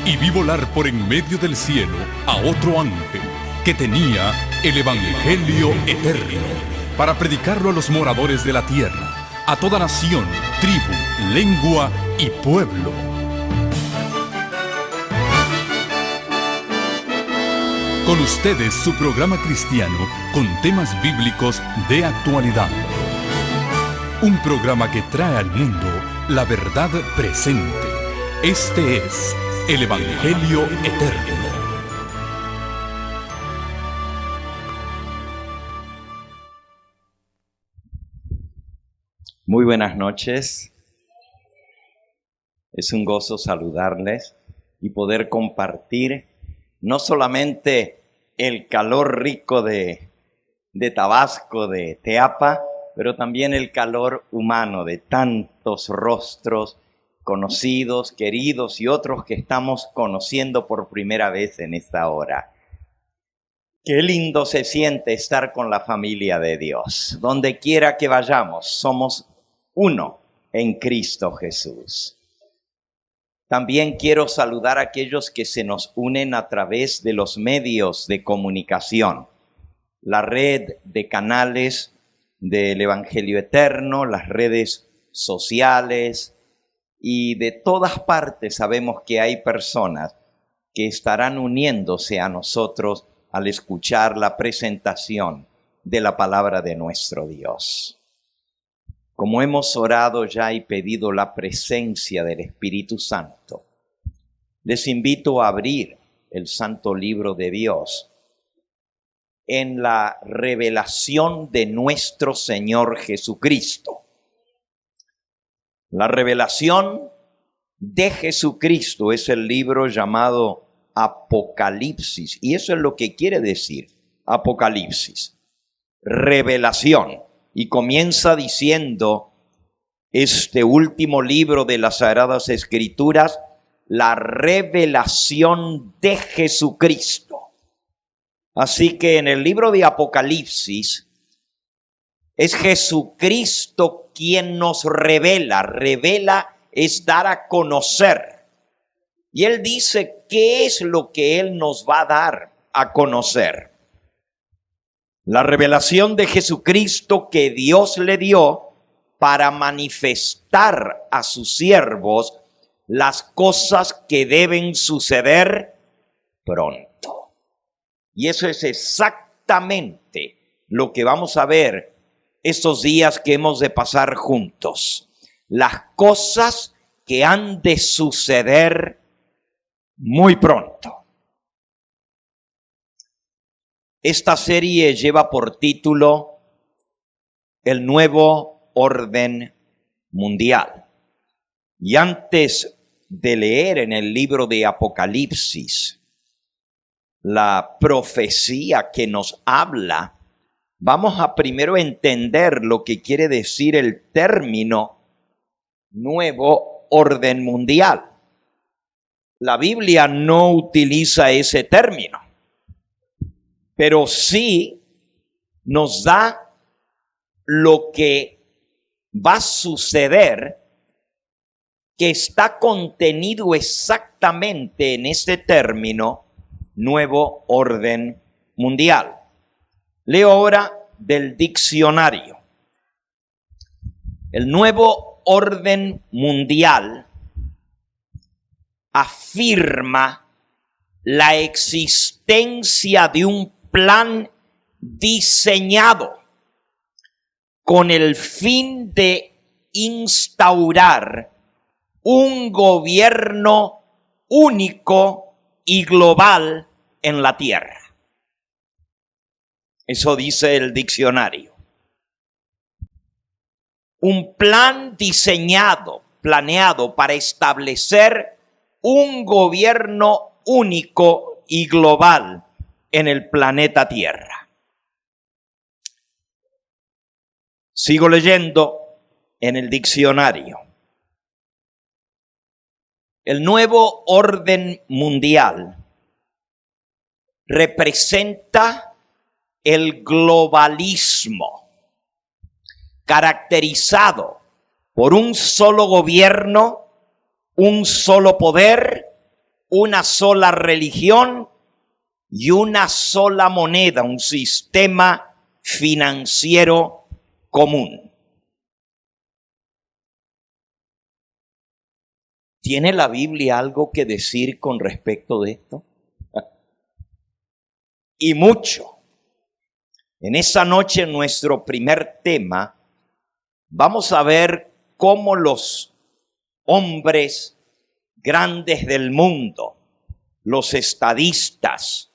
y vi volar por en medio del cielo a otro ángel que tenía el Evangelio eterno para predicarlo a los moradores de la tierra, a toda nación, tribu, lengua y pueblo. Con ustedes su programa cristiano con temas bíblicos de actualidad. Un programa que trae al mundo la verdad presente. Este es el Evangelio Eterno. Muy buenas noches. Es un gozo saludarles y poder compartir no solamente el calor rico de Tabasco, de Teapa, pero también el calor humano de tantos rostros conocidos, queridos y otros que estamos conociendo por primera vez en esta hora. Qué lindo se siente estar con la familia de Dios. Donde quiera que vayamos, somos uno en Cristo Jesús. También quiero saludar a aquellos que se nos unen a través de los medios de comunicación. La red de canales del Evangelio Eterno, las redes sociales, y de todas partes sabemos que hay personas que estarán uniéndose a nosotros al escuchar la presentación de la palabra de nuestro Dios. Como hemos orado ya y pedido la presencia del Espíritu Santo, les invito a abrir el Santo Libro de Dios en la revelación de nuestro Señor Jesucristo. La revelación de Jesucristo es el libro llamado Apocalipsis, y eso es lo que quiere decir Apocalipsis, revelación. Y comienza diciendo este último libro de las Sagradas Escrituras, la revelación de Jesucristo. Así que en el libro de Apocalipsis es Jesucristo quien nos revela. Revela es dar a conocer. Y Él dice qué es lo que Él nos va a dar a conocer. La revelación de Jesucristo que Dios le dio para manifestar a sus siervos las cosas que deben suceder pronto. Y eso es exactamente lo que vamos a ver estos días que hemos de pasar juntos. Las cosas que han de suceder muy pronto. Esta serie lleva por título El Nuevo Orden Mundial. Y antes de leer en el libro de Apocalipsis la profecía que nos habla, vamos a primero entender lo que quiere decir el término Nuevo Orden Mundial. La Biblia no utiliza ese término, pero sí nos da lo que va a suceder, que está contenido exactamente en este término Nuevo Orden Mundial. Leo ahora del diccionario. El Nuevo Orden Mundial afirma la existencia de un plan diseñado con el fin de instaurar un gobierno único y global en la tierra. Eso dice el diccionario. Un plan planeado para establecer un gobierno único y global en el planeta Tierra. Sigo leyendo en el diccionario. El nuevo orden mundial representa el globalismo, caracterizado por un solo gobierno, un solo poder una sola religión y una sola moneda, un sistema financiero común. ¿Tiene la Biblia algo que decir con respecto de esto? Y mucho. En esa noche, nuestro primer tema, vamos a ver cómo los hombres grandes del mundo, los estadistas,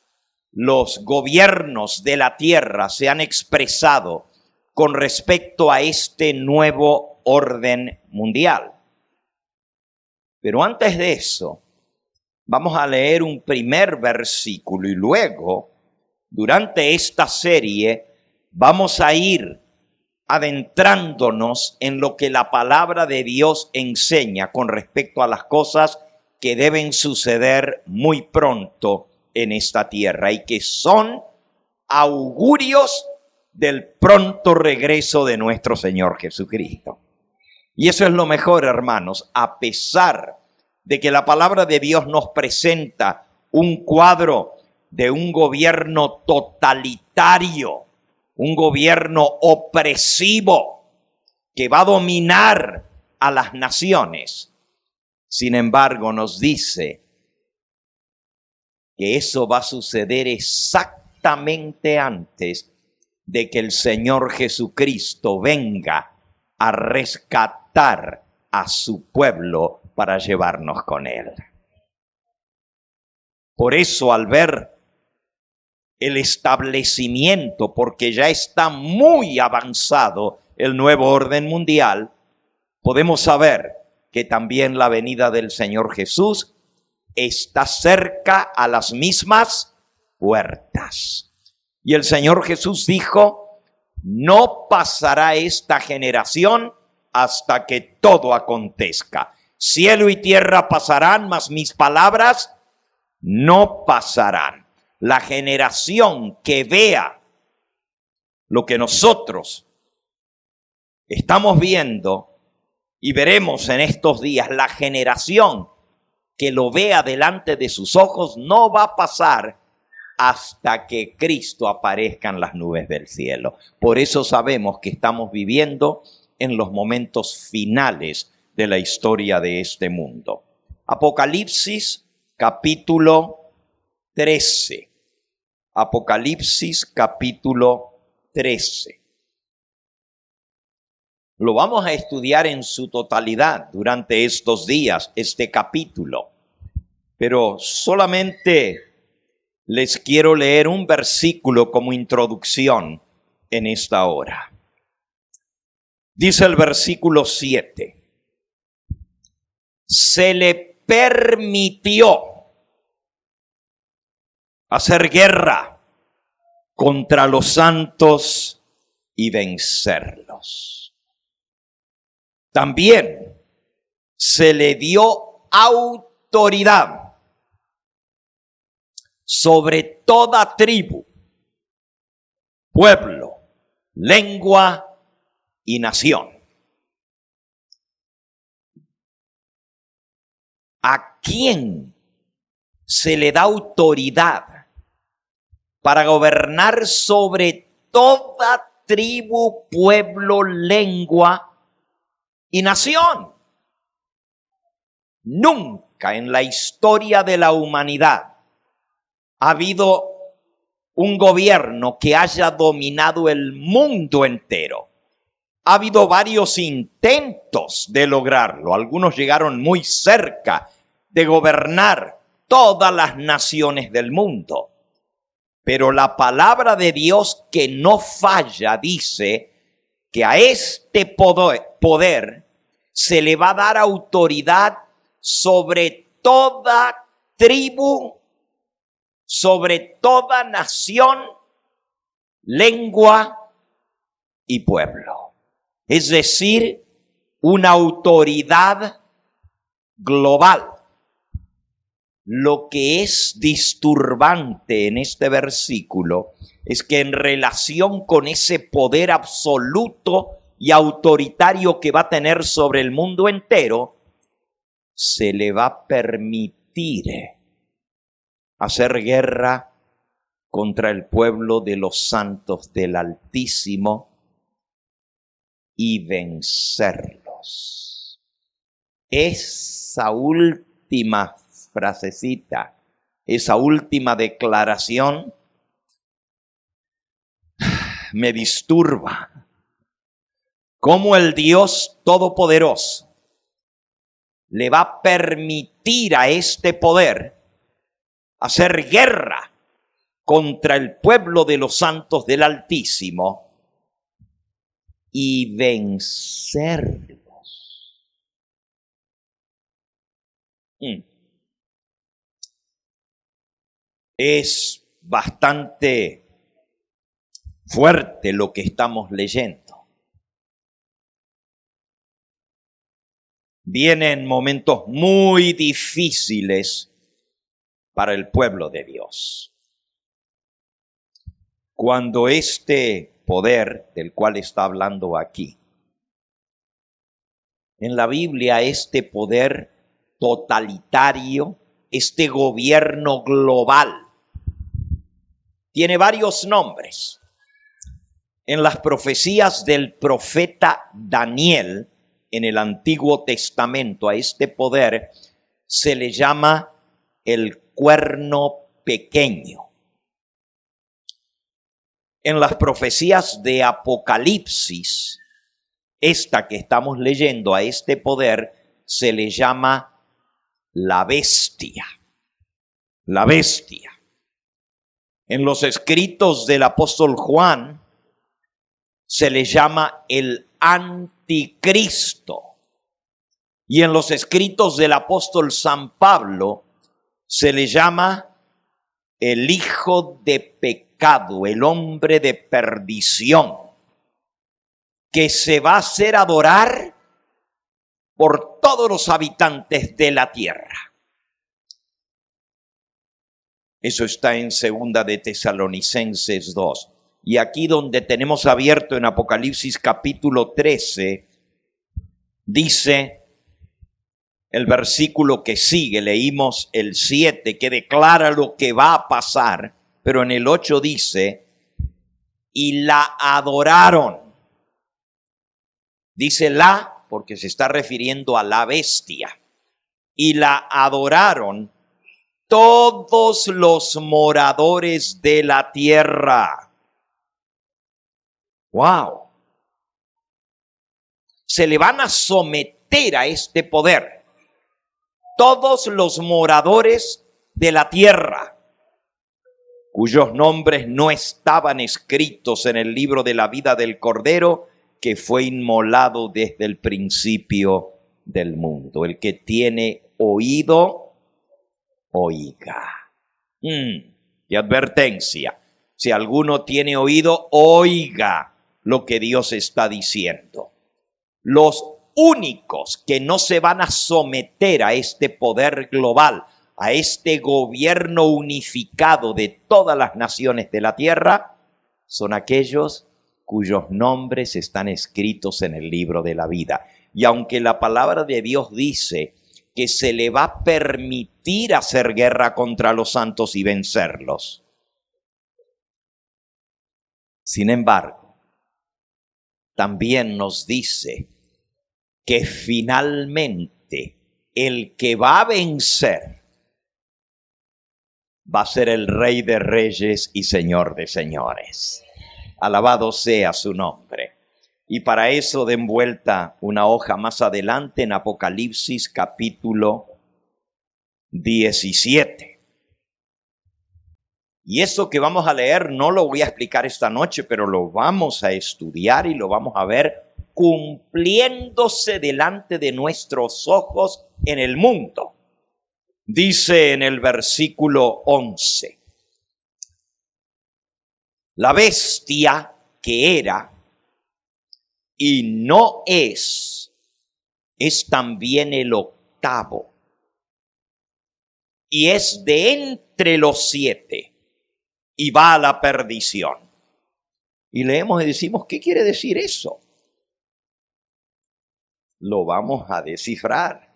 los gobiernos de la tierra se han expresado con respecto a este nuevo orden mundial. Pero antes de eso, vamos a leer un primer versículo y luego, durante esta serie, vamos a ir adentrándonos en lo que la palabra de Dios enseña con respecto a las cosas que deben suceder muy pronto en esta tierra y que son augurios del pronto regreso de nuestro Señor Jesucristo. Y eso es lo mejor, hermanos, a pesar de que la palabra de Dios nos presenta un cuadro de un gobierno totalitario, un gobierno opresivo que va a dominar a las naciones. Sin embargo, nos dice que eso va a suceder exactamente antes de que el Señor Jesucristo venga a rescatar a su pueblo para llevarnos con Él. Por eso, al ver el establecimiento, porque ya está muy avanzado el nuevo orden mundial, podemos saber que también la venida del Señor Jesús está cerca a las mismas puertas. Y el Señor Jesús dijo: no pasará esta generación hasta que todo acontezca. Cielo y tierra pasarán, mas mis palabras no pasarán. La generación que vea lo que nosotros estamos viendo y veremos en estos días, la generación que lo vea delante de sus ojos no va a pasar hasta que Cristo aparezca en las nubes del cielo. Por eso sabemos que estamos viviendo en los momentos finales de la historia de este mundo. Apocalipsis capítulo 13. Apocalipsis capítulo 13. Lo vamos a estudiar en su totalidad durante estos días, este capítulo. Pero solamente les quiero leer un versículo como introducción en esta hora. Dice el versículo 7. Se le permitió hacer guerra contra los santos y vencerlos. También se le dio autoridad sobre toda tribu, pueblo, lengua y nación. ¿A quién se le da autoridad para gobernar sobre toda tribu, pueblo, lengua y nación? Nunca en la historia de la humanidad ha habido un gobierno que haya dominado el mundo entero. Ha habido varios intentos de lograrlo. Algunos llegaron muy cerca de gobernar todas las naciones del mundo. Pero la palabra de Dios, que no falla, dice que a este poder se le va a dar autoridad sobre toda tribu, sobre toda nación, lengua y pueblo. Es decir, una autoridad global. Lo que es disturbante en este versículo es que en relación con ese poder absoluto y autoritario que va a tener sobre el mundo entero, se le va a permitir hacer guerra contra el pueblo de los santos del Altísimo y vencerlos. Esa última frasecita, esa última declaración me disturba. ¿Cómo el Dios Todopoderoso le va a permitir a este poder hacer guerra contra el pueblo de los santos del Altísimo y vencerlos? Es bastante fuerte lo que estamos leyendo. Vienen momentos muy difíciles para el pueblo de Dios. Cuando este poder del cual está hablando aquí, en la Biblia, este poder totalitario, este gobierno global, tiene varios nombres. En las profecías del profeta Daniel, en el Antiguo Testamento, a este poder se le llama el cuerno pequeño. En las profecías de Apocalipsis, esta que estamos leyendo, a este poder se le llama la bestia. La bestia. En los escritos del apóstol Juan se le llama el anticristo. Y en los escritos del apóstol San Pablo se le llama el hijo de pecado, el hombre de perdición, que se va a hacer adorar por todos los habitantes de la tierra. Eso está en 2 de Tesalonicenses 2. Y aquí donde tenemos abierto en Apocalipsis capítulo 13, dice el versículo que sigue, leímos el 7, que declara lo que va a pasar, pero en el 8 dice, y la adoraron. Dice la, porque se está refiriendo a la bestia. Y la adoraron todos los moradores de la tierra. ¡Wow! Se le van a someter a este poder todos los moradores de la tierra, cuyos nombres no estaban escritos en el libro de la vida del Cordero, que fue inmolado desde el principio del mundo. El que tiene oído, oiga. Y advertencia, si alguno tiene oído, oiga lo que Dios está diciendo. Los únicos que no se van a someter a este poder global, a este gobierno unificado de todas las naciones de la tierra, son aquellos cuyos nombres están escritos en el libro de la vida. Y aunque la palabra de Dios dice que se le va a permitir hacer guerra contra los santos y vencerlos, sin embargo, también nos dice que finalmente el que va a vencer va a ser el Rey de Reyes y Señor de Señores. Alabado sea su nombre. Y para eso den vuelta una hoja más adelante en Apocalipsis capítulo 17. Y esto que vamos a leer no lo voy a explicar esta noche, pero lo vamos a estudiar y lo vamos a ver cumpliéndose delante de nuestros ojos en el mundo. Dice en el versículo 11, la bestia que era y no es también el octavo, y es de entre los 7, y va a la perdición. Y leemos y decimos, ¿qué quiere decir eso? Lo vamos a descifrar.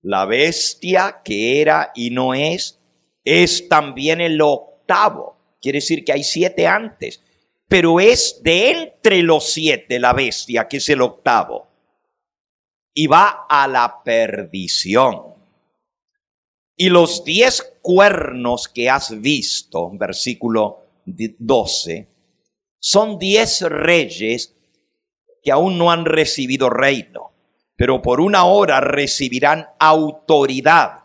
La bestia que era y no es es también el octavo. Quiere decir que hay 7 antes, pero es de entre los 7 la bestia, que es el octavo, y va a la perdición. Y los 10 cuernos que has visto, versículo 12, son 10 reyes que aún no han recibido reino, pero por una hora recibirán autoridad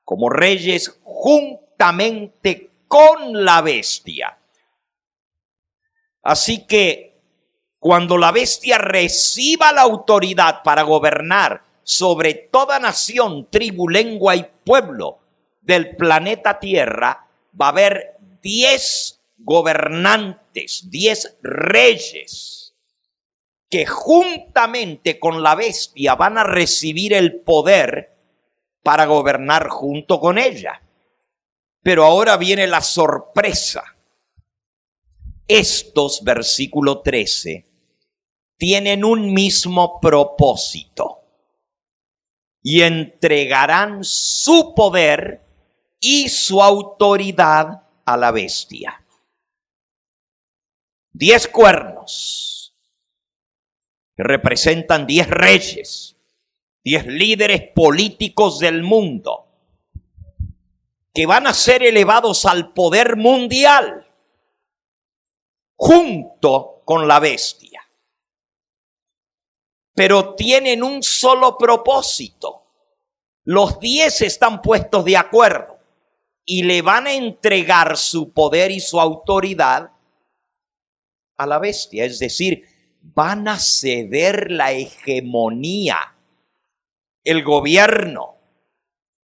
como reyes juntamente con la bestia. Así que cuando la bestia reciba la autoridad para gobernar sobre toda nación, tribu, lengua y pueblo del planeta Tierra, va a haber 10 gobernantes, 10 reyes, que juntamente con la bestia van a recibir el poder para gobernar junto con ella. Pero ahora viene la sorpresa. Estos, versículo 13, tienen un mismo propósito y entregarán su poder y su autoridad a la bestia. 10 cuernos que representan 10 reyes, 10 líderes políticos del mundo que van a ser elevados al poder mundial junto con la bestia. Pero tienen un solo propósito. Los 10 están puestos de acuerdo y le van a entregar su poder y su autoridad a la bestia. Es decir, van a ceder la hegemonía, el gobierno,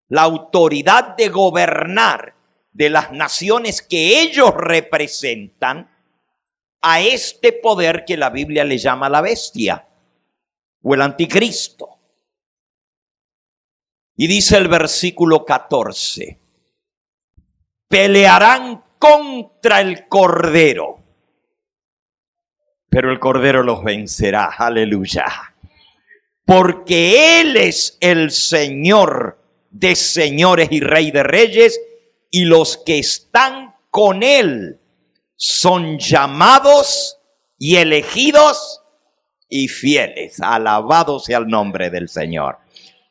la autoridad de gobernar de las naciones que ellos representan a este poder que la Biblia le llama la bestia o el anticristo. Y dice el versículo 14, pelearán contra el Cordero, pero el Cordero los vencerá. Aleluya. Porque Él es el Señor de señores y Rey de reyes, y los que están con Él son llamados y elegidos y fieles. Alabado sea el nombre del Señor.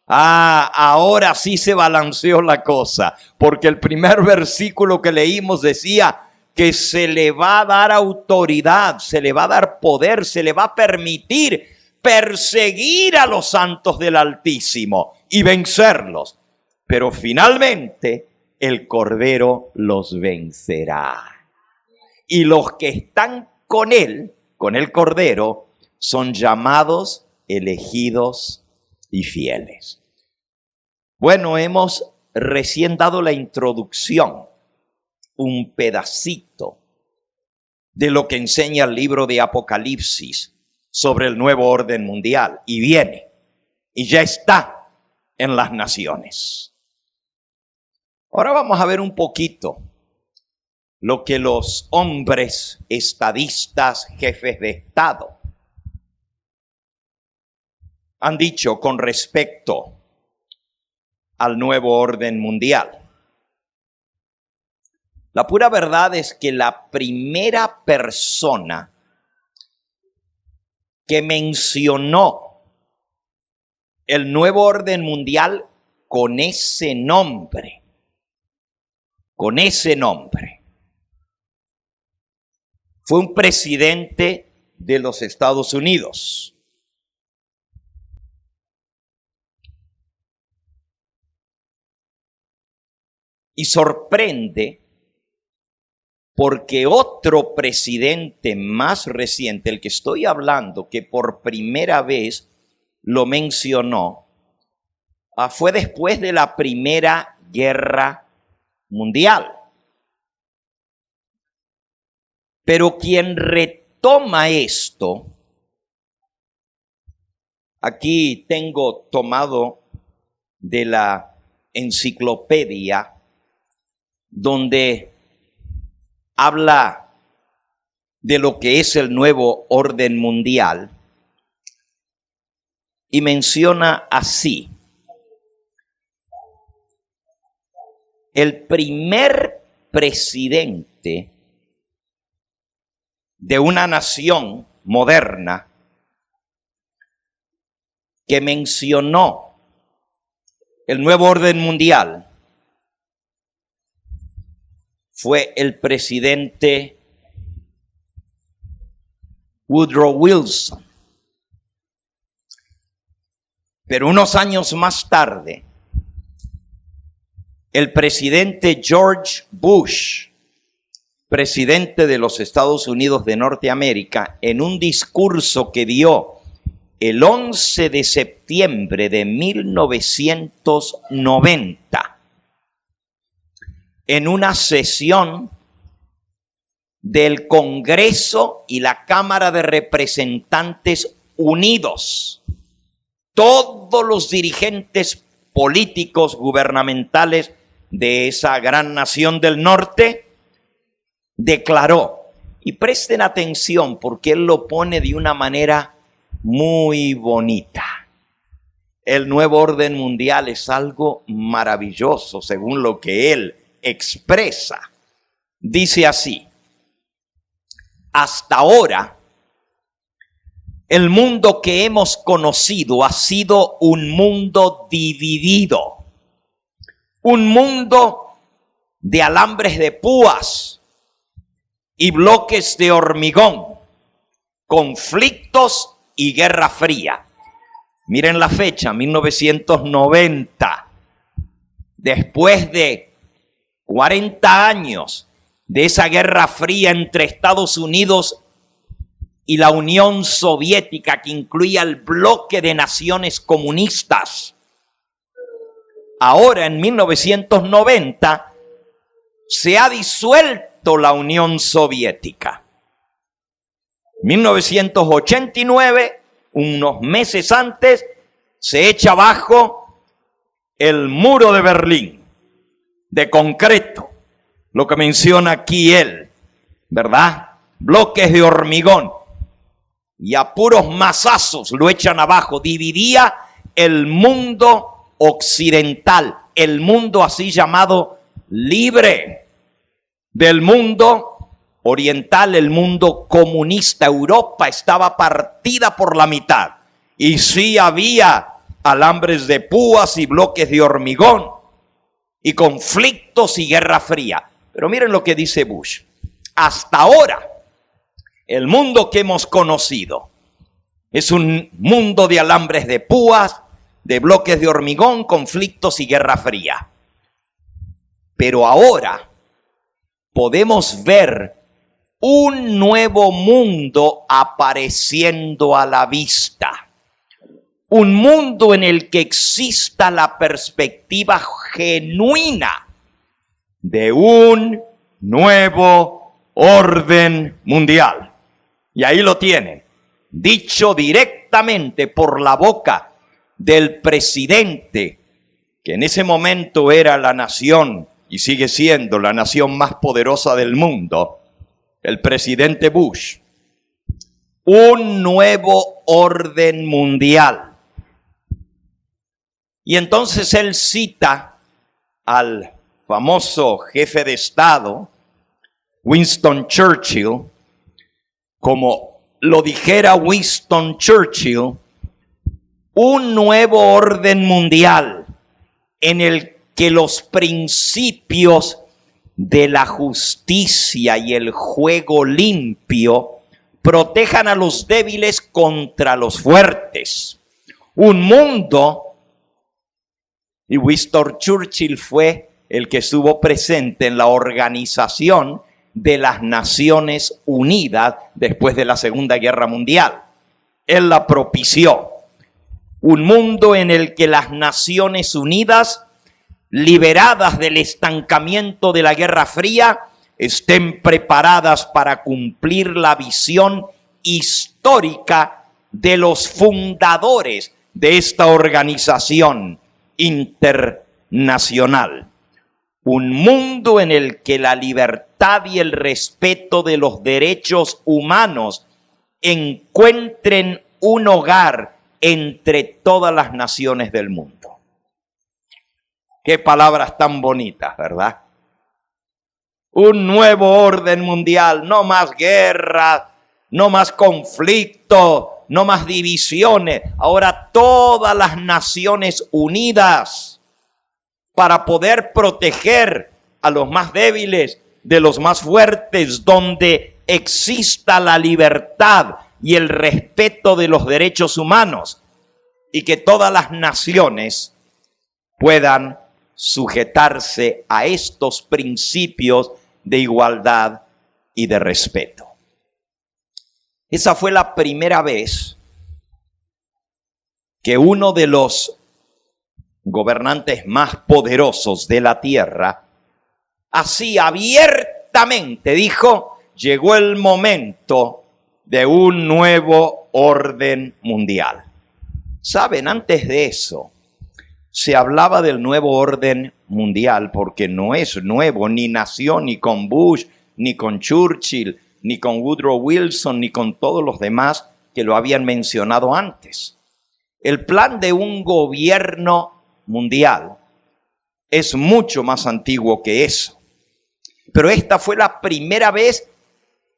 Ahora sí se balanceó la cosa, porque el primer versículo que leímos decía que se le va a dar autoridad, se le va a dar poder, se le va a permitir perseguir a los santos del Altísimo y vencerlos. Pero finalmente el Cordero los vencerá. Y los que están con Él, con el Cordero, son llamados, elegidos y fieles. Bueno, hemos recién dado la introducción, un pedacito de lo que enseña el libro de Apocalipsis sobre el nuevo orden mundial. Y viene, y ya está en las naciones. Ahora vamos a ver un poquito lo que los hombres estadistas, jefes de Estado, han dicho con respecto al nuevo orden mundial. La pura verdad es que la primera persona que mencionó el nuevo orden mundial con ese nombre, fue un presidente de los Estados Unidos. Y sorprende porque otro presidente más reciente, el que estoy hablando, que por primera vez lo mencionó, fue después de la Primera Guerra Mundial. Pero quien retoma esto, aquí tengo tomado de la enciclopedia, donde habla de lo que es el nuevo orden mundial y menciona así: el primer presidente de una nación moderna que mencionó el nuevo orden mundial fue el presidente Woodrow Wilson. Pero unos años más tarde, el presidente George Bush, presidente de los Estados Unidos de Norteamérica, en un discurso que dio el 11 de septiembre de 1990, en una sesión del Congreso y la Cámara de Representantes unidos, todos los dirigentes políticos gubernamentales de esa gran nación del norte, declaró, y presten atención porque él lo pone de una manera muy bonita. El nuevo orden mundial es algo maravilloso según lo que él expresa. Dice así: hasta ahora, el mundo que hemos conocido ha sido un mundo dividido, un mundo de alambres de púas y bloques de hormigón, conflictos y guerra fría. Miren la fecha, 1990. Después de 40 años de esa guerra fría entre Estados Unidos y la Unión Soviética, que incluía el bloque de naciones comunistas. Ahora, en 1990, se ha disuelto la Unión Soviética. 1989, unos meses antes, se echa abajo el muro de Berlín, de concreto, lo que menciona aquí él, ¿verdad? Bloques de hormigón, y a puros mazazos lo echan abajo. Dividía el mundo occidental, el mundo así llamado libre, del mundo oriental, el mundo comunista. Europa estaba partida por la mitad y sí había alambres de púas y bloques de hormigón y conflictos y guerra fría. Pero miren lo que dice Bush: hasta ahora el mundo que hemos conocido es un mundo de alambres de púas, de bloques de hormigón, conflictos y guerra fría. Pero ahora podemos ver un nuevo mundo apareciendo a la vista. Un mundo en el que exista la perspectiva genuina de un nuevo orden mundial. Y ahí lo tienen, dicho directamente por la boca del presidente, que en ese momento era la nación y sigue siendo la nación más poderosa del mundo, el presidente Bush. Un nuevo orden mundial. Y entonces él cita al famoso jefe de Estado, Winston Churchill, como lo dijera Winston Churchill, un nuevo orden mundial en el que los principios de la justicia y el juego limpio protejan a los débiles contra los fuertes. Un mundo, y Winston Churchill fue el que estuvo presente en la organización de las Naciones Unidas después de la Segunda Guerra Mundial. Él la propició. Un mundo en el que las Naciones Unidas, liberadas del estancamiento de la Guerra Fría, estén preparadas para cumplir la visión histórica de los fundadores de esta organización internacional. Un mundo en el que la libertad y el respeto de los derechos humanos encuentren un hogar entre todas las naciones del mundo. Qué palabras tan bonitas, ¿verdad? Un nuevo orden mundial, no más guerras, no más conflictos, no más divisiones. Ahora todas las naciones unidas para poder proteger a los más débiles de los más fuertes, donde exista la libertad y el respeto de los derechos humanos, y que todas las naciones puedan sujetarse a estos principios de igualdad y de respeto. Esa fue la primera vez que uno de los gobernantes más poderosos de la tierra, así abiertamente dijo: llegó el momento de un nuevo orden mundial. Saben, antes de eso, se hablaba del nuevo orden mundial porque no es nuevo, ni nació ni con Bush, ni con Churchill, ni con Woodrow Wilson, ni con todos los demás que lo habían mencionado antes. El plan de un gobierno mundial es mucho más antiguo que eso. Pero esta fue la primera vez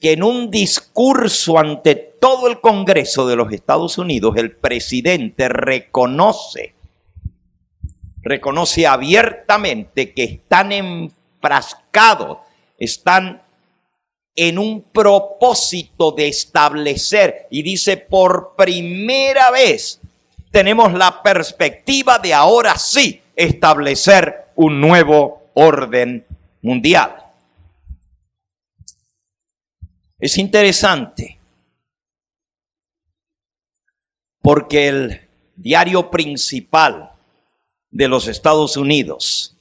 que en un discurso ante todo el Congreso de los Estados Unidos, el presidente reconoce abiertamente que están enfrascados, están en un propósito de establecer, y dice: por primera vez tenemos la perspectiva de ahora sí establecer un nuevo orden mundial. Es interesante porque el diario principal de los Estados Unidos,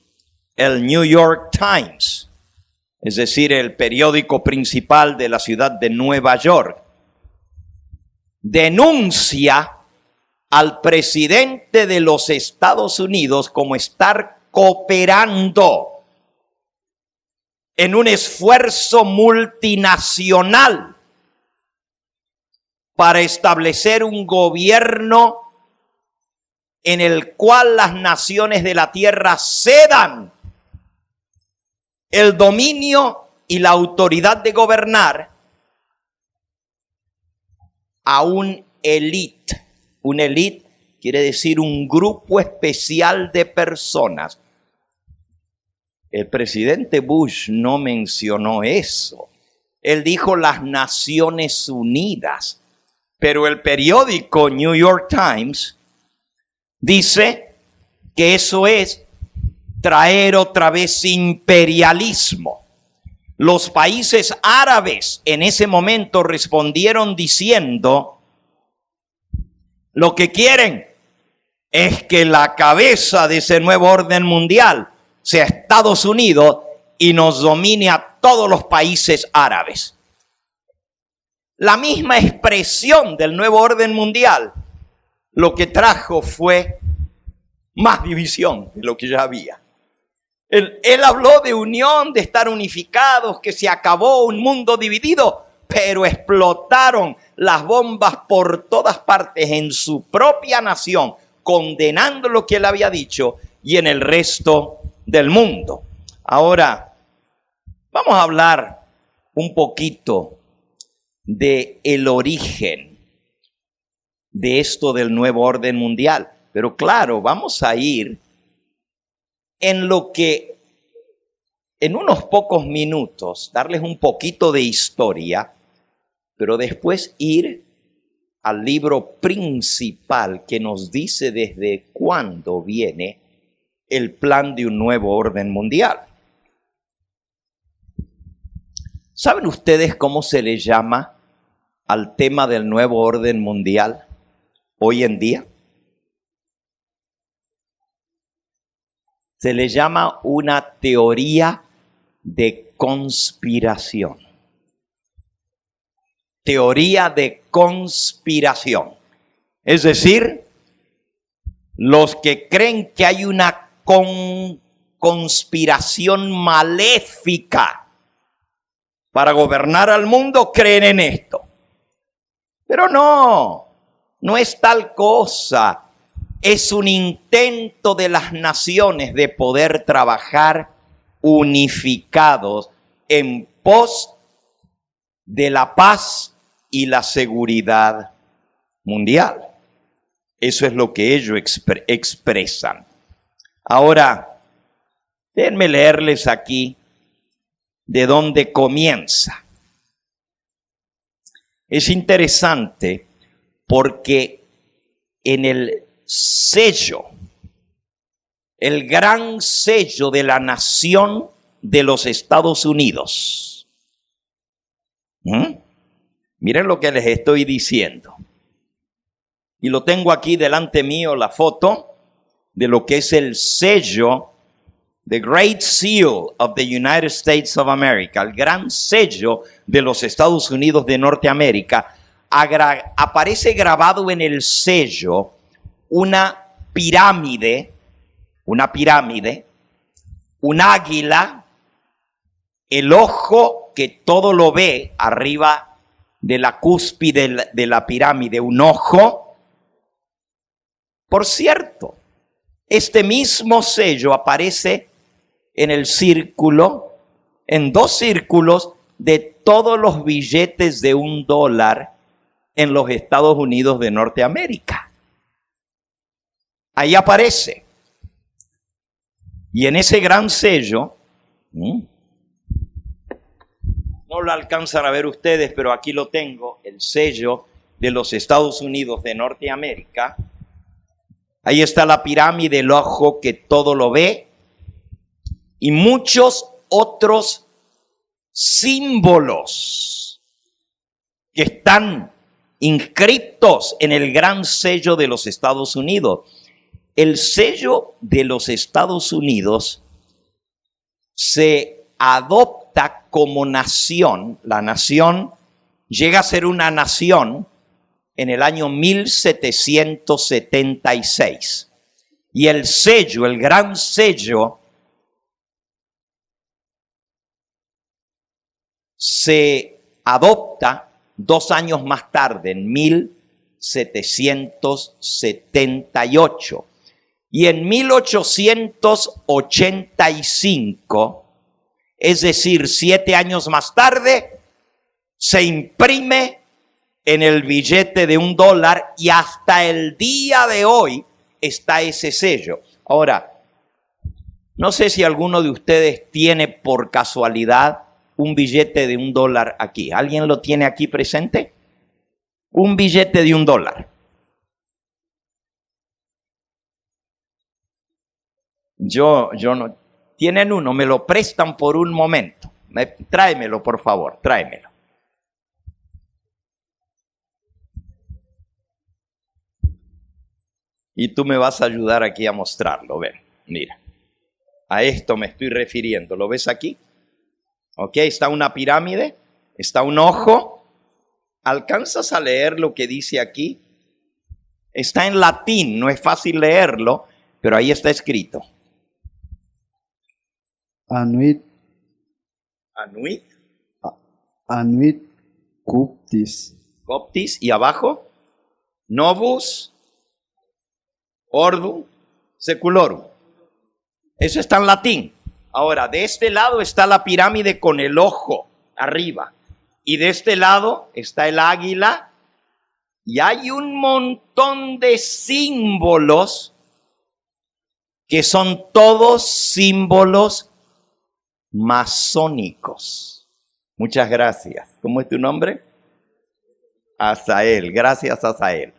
el New York Times, es decir, el periódico principal de la ciudad de Nueva York, denuncia al presidente de los Estados Unidos como estar cooperando en un esfuerzo multinacional para establecer un gobierno en el cual las naciones de la tierra cedan el dominio y la autoridad de gobernar a un élite. Un élite quiere decir un grupo especial de personas. El presidente Bush no mencionó eso. Él dijo las Naciones Unidas. Pero el periódico New York Times dice que eso es traer otra vez imperialismo. Los países árabes en ese momento respondieron diciendo: lo que quieren es que la cabeza de ese nuevo orden mundial sea Estados Unidos y nos domine a todos los países árabes. La misma expresión del nuevo orden mundial lo que trajo fue más división de lo que ya había. Él habló de unión, de estar unificados, que se acabó un mundo dividido, pero explotaron las bombas por todas partes en su propia nación, condenando lo que él había dicho, y en el resto del mundo. Ahora, vamos a hablar un poquito de el origen de esto del nuevo orden mundial. Pero claro, vamos a ir en lo que en unos pocos minutos, darles un poquito de historia, pero después ir al libro principal que nos dice desde cuándo viene el plan de un nuevo orden mundial. ¿Saben ustedes cómo se le llama al tema del nuevo orden mundial hoy en día? Se le llama una teoría de conspiración. Teoría de conspiración. Es decir, los que creen que hay una conspiración maléfica para gobernar al mundo creen en esto. Pero no es tal cosa. es un intento de las naciones de poder trabajar unificados en pos de la paz y la seguridad mundial. Eso es lo que ellos expresan. Ahora, déjenme leerles aquí de dónde comienza. Es interesante porque en el sello, el gran sello de la nación de los Estados Unidos. Miren lo que les estoy diciendo. Y lo tengo aquí delante mío, la foto de lo que es el sello, the Great Seal of the United States of America, el gran sello de los Estados Unidos de Norteamérica. Aparece grabado en el sello una pirámide, un águila, el ojo que todo lo ve arriba de la cúspide de la pirámide, un ojo. Por cierto, este mismo sello aparece en el círculo, en 2 círculos de todos los billetes de $1 en los Estados Unidos de Norteamérica. Ahí aparece. Y en ese gran sello, no lo alcanzan a ver ustedes, pero aquí lo tengo, el sello de los Estados Unidos de Norteamérica. Ahí está la pirámide, el ojo que todo lo ve, y muchos otros símbolos que están inscritos en el gran sello de los Estados Unidos. El sello de los Estados Unidos se adopta como nación. La nación llega a ser una nación en el año 1776. Y el sello, el gran sello, se adopta 2 años más tarde, en 1778. Y en 1885, es decir, 7 años más tarde, se imprime en el billete de $1 y hasta el día de hoy está ese sello. Ahora, no sé si alguno de ustedes tiene por casualidad un billete de $1 aquí. ¿Alguien lo tiene aquí presente? Un billete de $1. Yo no. ¿Tienen uno? Me lo prestan por un momento. Tráemelo, por favor, tráemelo. Y tú me vas a ayudar aquí a mostrarlo. Ven, mira. A esto me estoy refiriendo. ¿Lo ves aquí? Ok, está una pirámide, está un ojo. ¿Alcanzas a leer lo que dice aquí? Está en latín, no es fácil leerlo, pero ahí está escrito. Anuit cuptis. Coptis, y abajo, Novus Ordo Seculorum. Eso está en latín. Ahora, de este lado está la pirámide con el ojo arriba. Y de este lado está el águila. Y hay un montón de símbolos que son todos símbolos masónicos. Muchas gracias. ¿Cómo es tu nombre? Asael. Gracias, Asael.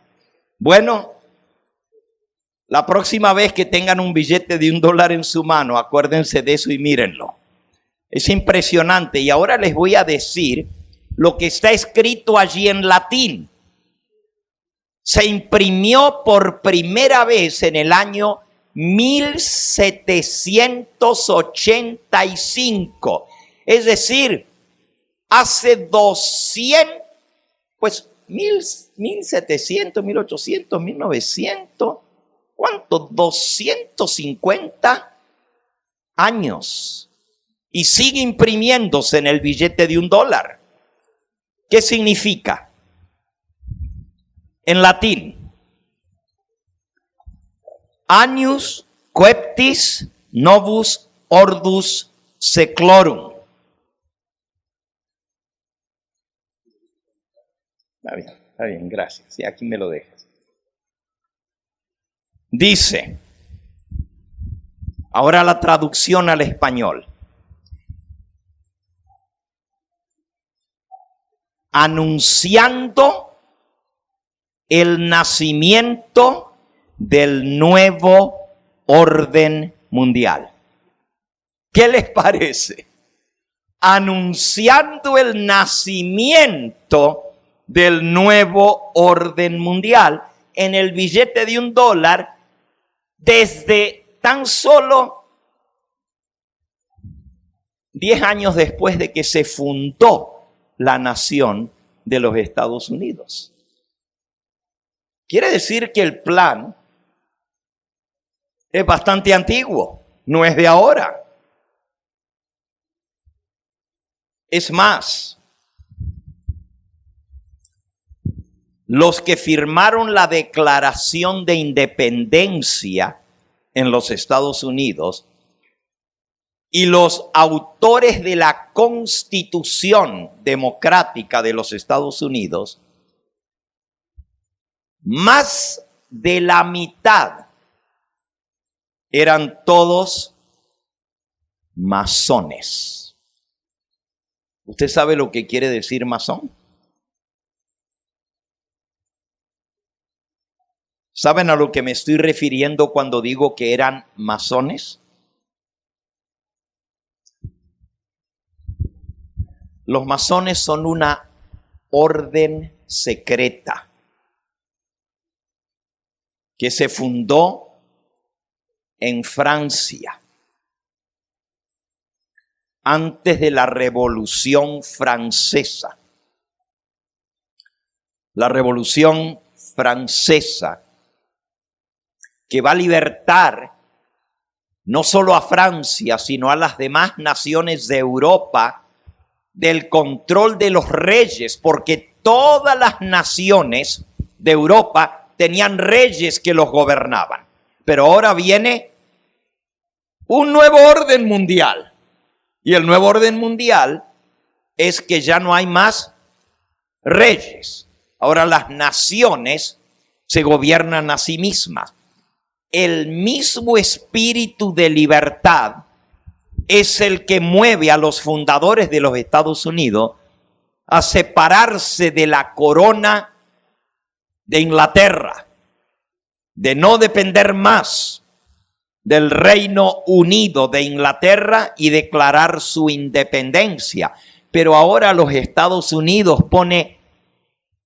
Bueno, la próxima vez que tengan un billete de $1 en su mano, acuérdense de eso y mírenlo. Es impresionante. Y ahora les voy a decir lo que está escrito allí en latín. Se imprimió por primera vez en el año 1785. Es decir, hace 1700, 1800, 1900... ¿Cuánto? 250 años. Y sigue imprimiéndose en el billete de $1. ¿Qué significa? En latín, Annus coeptis novus ordus seclorum. Está bien, gracias. Sí, aquí me lo dejas. Dice, ahora la traducción al español. Anunciando el nacimiento del nuevo orden mundial. ¿Qué les parece? Anunciando el nacimiento del nuevo orden mundial en el billete de $1 desde tan solo 10 años después de que se fundó la nación de los Estados Unidos. Quiere decir que el plan es bastante antiguo, no es de ahora. Es más, los que firmaron la Declaración de Independencia en los Estados Unidos y los autores de la Constitución Democrática de los Estados Unidos, más de la mitad eran todos masones. ¿Usted sabe lo que quiere decir masón? ¿Saben a lo que me estoy refiriendo cuando digo que eran masones? Los masones son una orden secreta que se fundó en Francia antes de la Revolución Francesa. La Revolución Francesa, que va a libertar no solo a Francia, sino a las demás naciones de Europa del control de los reyes, porque todas las naciones de Europa tenían reyes que los gobernaban. Pero ahora viene un nuevo orden mundial. Y el nuevo orden mundial es que ya no hay más reyes. Ahora las naciones se gobiernan a sí mismas. El mismo espíritu de libertad es el que mueve a los fundadores de los Estados Unidos a separarse de la corona de Inglaterra, de no depender más del Reino Unido de Inglaterra y declarar su independencia. Pero ahora los Estados Unidos pone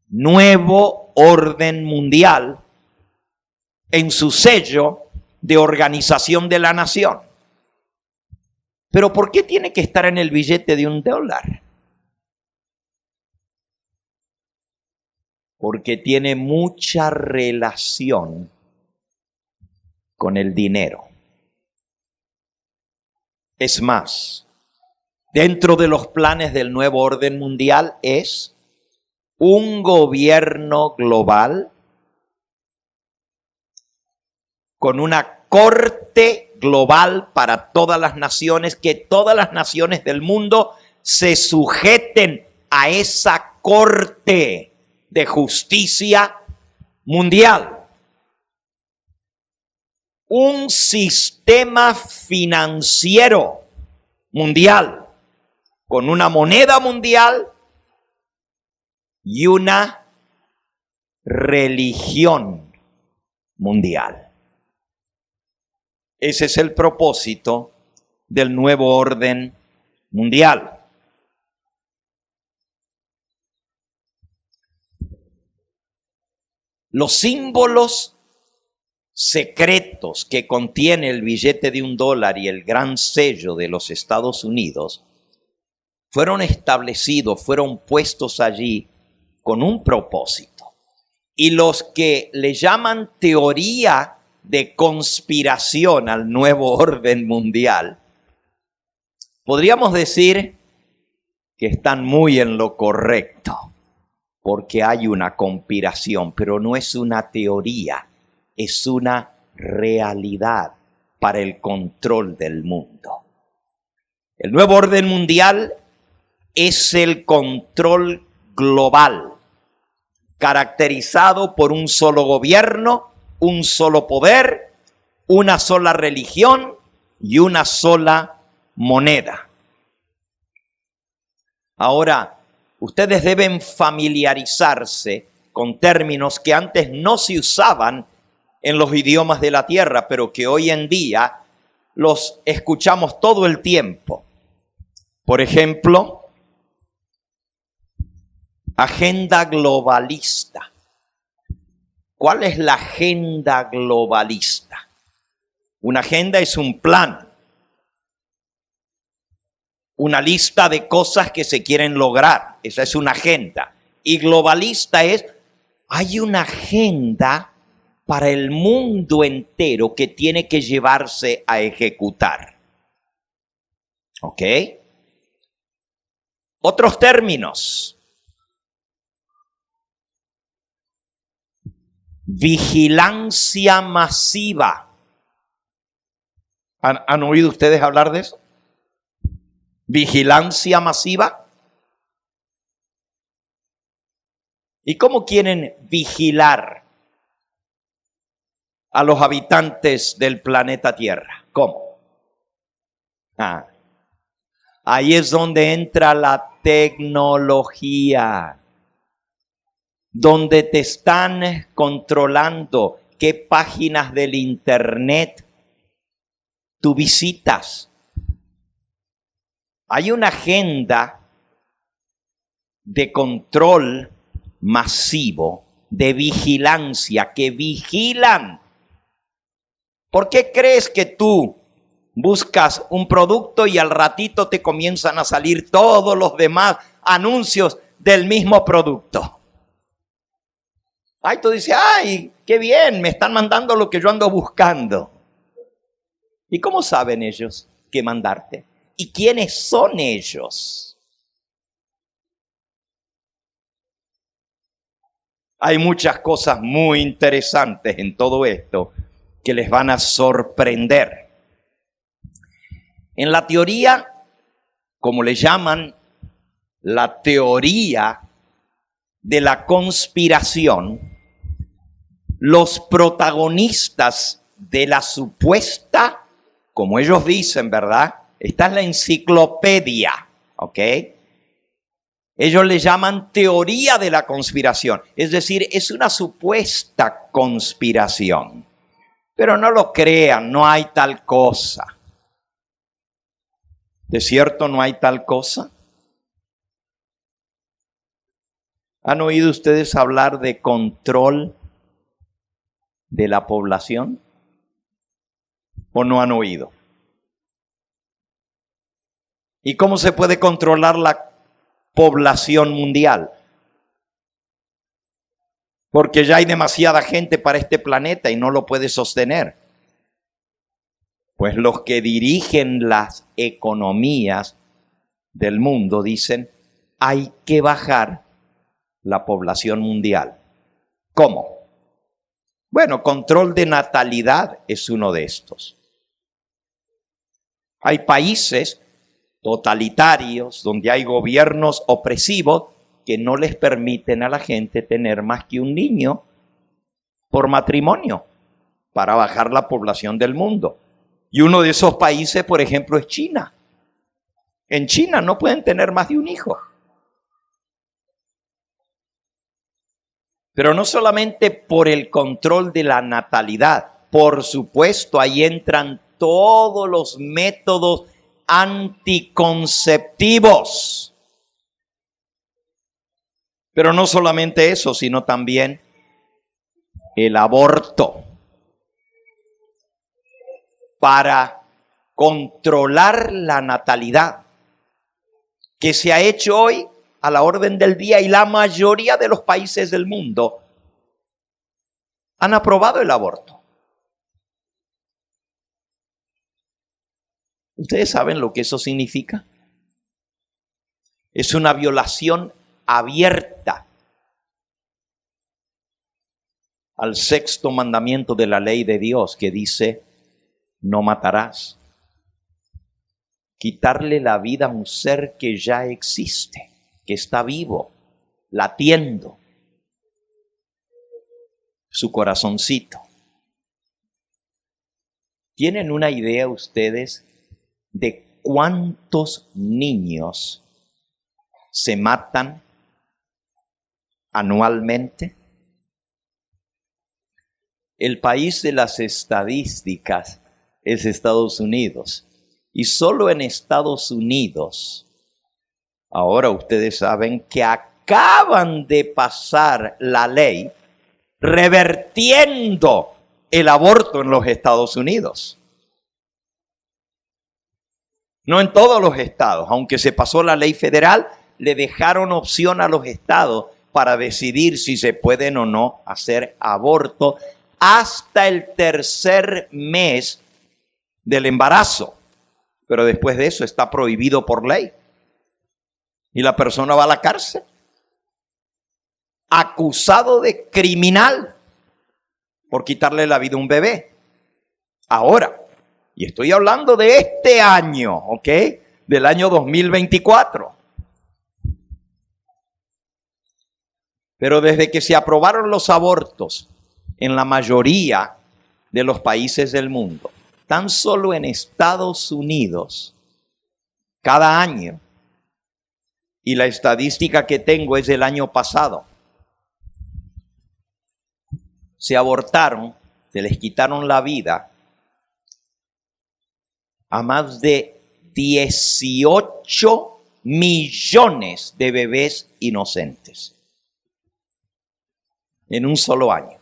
nuevo orden mundial en su sello de organización de la nación. Pero ¿por qué tiene que estar en el billete de $1? Porque tiene mucha relación con el dinero. Es más, dentro de los planes del nuevo orden mundial es un gobierno global con una corte global para todas las naciones, que todas las naciones del mundo se sujeten a esa corte de justicia mundial. Un sistema financiero mundial con una moneda mundial y una religión mundial. Ese es el propósito del nuevo orden mundial. Los símbolos secretos que contiene el billete de $1 y el gran sello de los Estados Unidos fueron establecidos, fueron puestos allí con un propósito. Y los que le llaman teoría de conspiración al nuevo orden mundial, podríamos decir que están muy en lo correcto, porque hay una conspiración, pero no es una teoría, es una realidad para el control del mundo. El nuevo orden mundial es el control global, caracterizado por un solo gobierno, un solo poder, una sola religión y una sola moneda. Ahora, ustedes deben familiarizarse con términos que antes no se usaban en los idiomas de la tierra, pero que hoy en día los escuchamos todo el tiempo. Por ejemplo, agenda globalista. ¿Cuál es la agenda globalista? Una agenda es un plan, una lista de cosas que se quieren lograr. Esa es una agenda. Y globalista es, hay una agenda para el mundo entero que tiene que llevarse a ejecutar. ¿Ok? Otros términos. Vigilancia masiva. ¿Han oído ustedes hablar de eso? Vigilancia masiva. ¿Y cómo quieren vigilar a los habitantes del planeta Tierra? ¿Cómo? Ahí es donde entra la tecnología, donde te están controlando qué páginas del internet tú visitas. Hay una agenda de control masivo, de vigilancia, que vigilan. ¿Por qué crees que tú buscas un producto y al ratito te comienzan a salir todos los demás anuncios del mismo producto? Ay, tú dices, ay, qué bien, me están mandando lo que yo ando buscando. ¿Y cómo saben ellos qué mandarte? ¿Y quiénes son ellos? Hay muchas cosas muy interesantes en todo esto que les van a sorprender. En la teoría, como le llaman, la teoría de la conspiración, los protagonistas de la supuesta, como ellos dicen, ¿verdad? Esta es la enciclopedia, ¿ok? Ellos le llaman teoría de la conspiración, es decir, es una supuesta conspiración. Pero no lo crean, no hay tal cosa. ¿De cierto no hay tal cosa? ¿Han oído ustedes hablar de control de la población? ¿O no han oído? ¿Y cómo se puede controlar la población mundial? Porque ya hay demasiada gente para este planeta y no lo puede sostener. Pues los que dirigen las economías del mundo dicen, hay que bajar la población mundial. ¿Cómo? Bueno, control de natalidad es uno de estos. Hay países totalitarios donde hay gobiernos opresivos que no les permiten a la gente tener más que un niño por matrimonio para bajar la población del mundo. Y uno de esos países, por ejemplo, es China. En China no pueden tener más de un hijo. Pero no solamente por el control de la natalidad, por supuesto, ahí entran todos los métodos anticonceptivos. Pero no solamente eso, sino también el aborto. Para controlar la natalidad, que se ha hecho hoy a la orden del día, y la mayoría de los países del mundo han aprobado el aborto. ¿Ustedes saben lo que eso significa? Es una violación abierta al sexto mandamiento de la ley de Dios que dice, no matarás. Quitarle la vida a un ser que ya existe, que está vivo, latiendo, su corazoncito. ¿Tienen una idea ustedes de cuántos niños se matan anualmente? El país de las estadísticas es Estados Unidos. Y solo en Estados Unidos, ahora ustedes saben que acaban de pasar la ley revertiendo el aborto en los Estados Unidos. No en todos los estados, aunque se pasó la ley federal, le dejaron opción a los estados para decidir si se pueden o no hacer aborto hasta el tercer mes del embarazo. Pero después de eso está prohibido por ley. Y la persona va a la cárcel, acusado de criminal por quitarle la vida a un bebé. Ahora, y estoy hablando de este año, ¿ok? Del año 2024. Pero desde que se aprobaron los abortos en la mayoría de los países del mundo, tan solo en Estados Unidos, cada año, y la estadística que tengo es del año pasado, se abortaron, se les quitaron la vida a más de 18 millones de bebés inocentes en un solo año.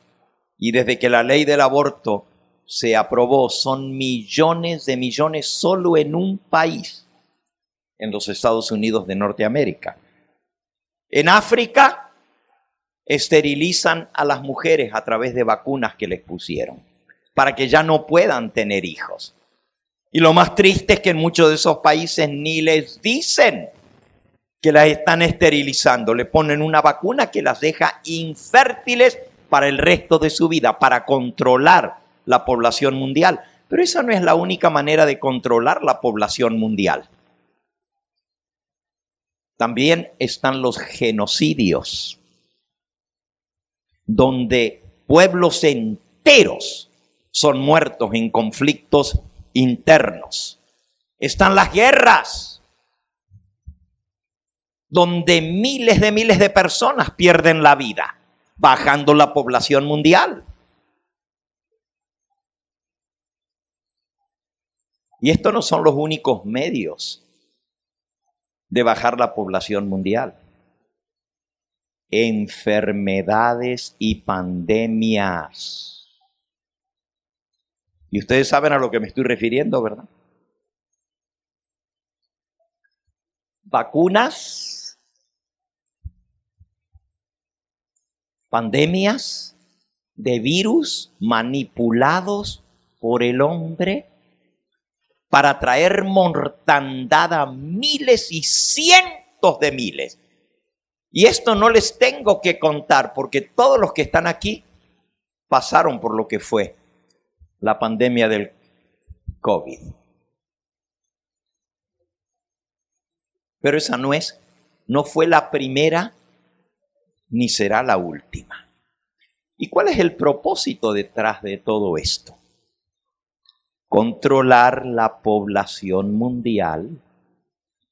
Y desde que la ley del aborto se aprobó, son millones de millones solo en un país, en los Estados Unidos de Norteamérica. En África, esterilizan a las mujeres a través de vacunas que les pusieron, para que ya no puedan tener hijos. Y lo más triste es que en muchos de esos países ni les dicen que las están esterilizando. Le ponen una vacuna que las deja infértiles para el resto de su vida, para controlar la población mundial. Pero esa no es la única manera de controlar la población mundial. También están los genocidios, donde pueblos enteros son muertos en conflictos internos. Están las guerras, donde miles de personas pierden la vida, bajando la población mundial. Y estos no son los únicos medios de bajar la población mundial. Enfermedades y pandemias. Y ustedes saben a lo que me estoy refiriendo, ¿verdad? Vacunas, pandemias de virus manipulados por el hombre para traer mortandad a miles y cientos de miles. Y esto no les tengo que contar porque todos los que están aquí pasaron por lo que fue la pandemia del COVID. Pero esa no fue la primera ni será la última. ¿Y cuál es el propósito detrás de todo esto? Controlar la población mundial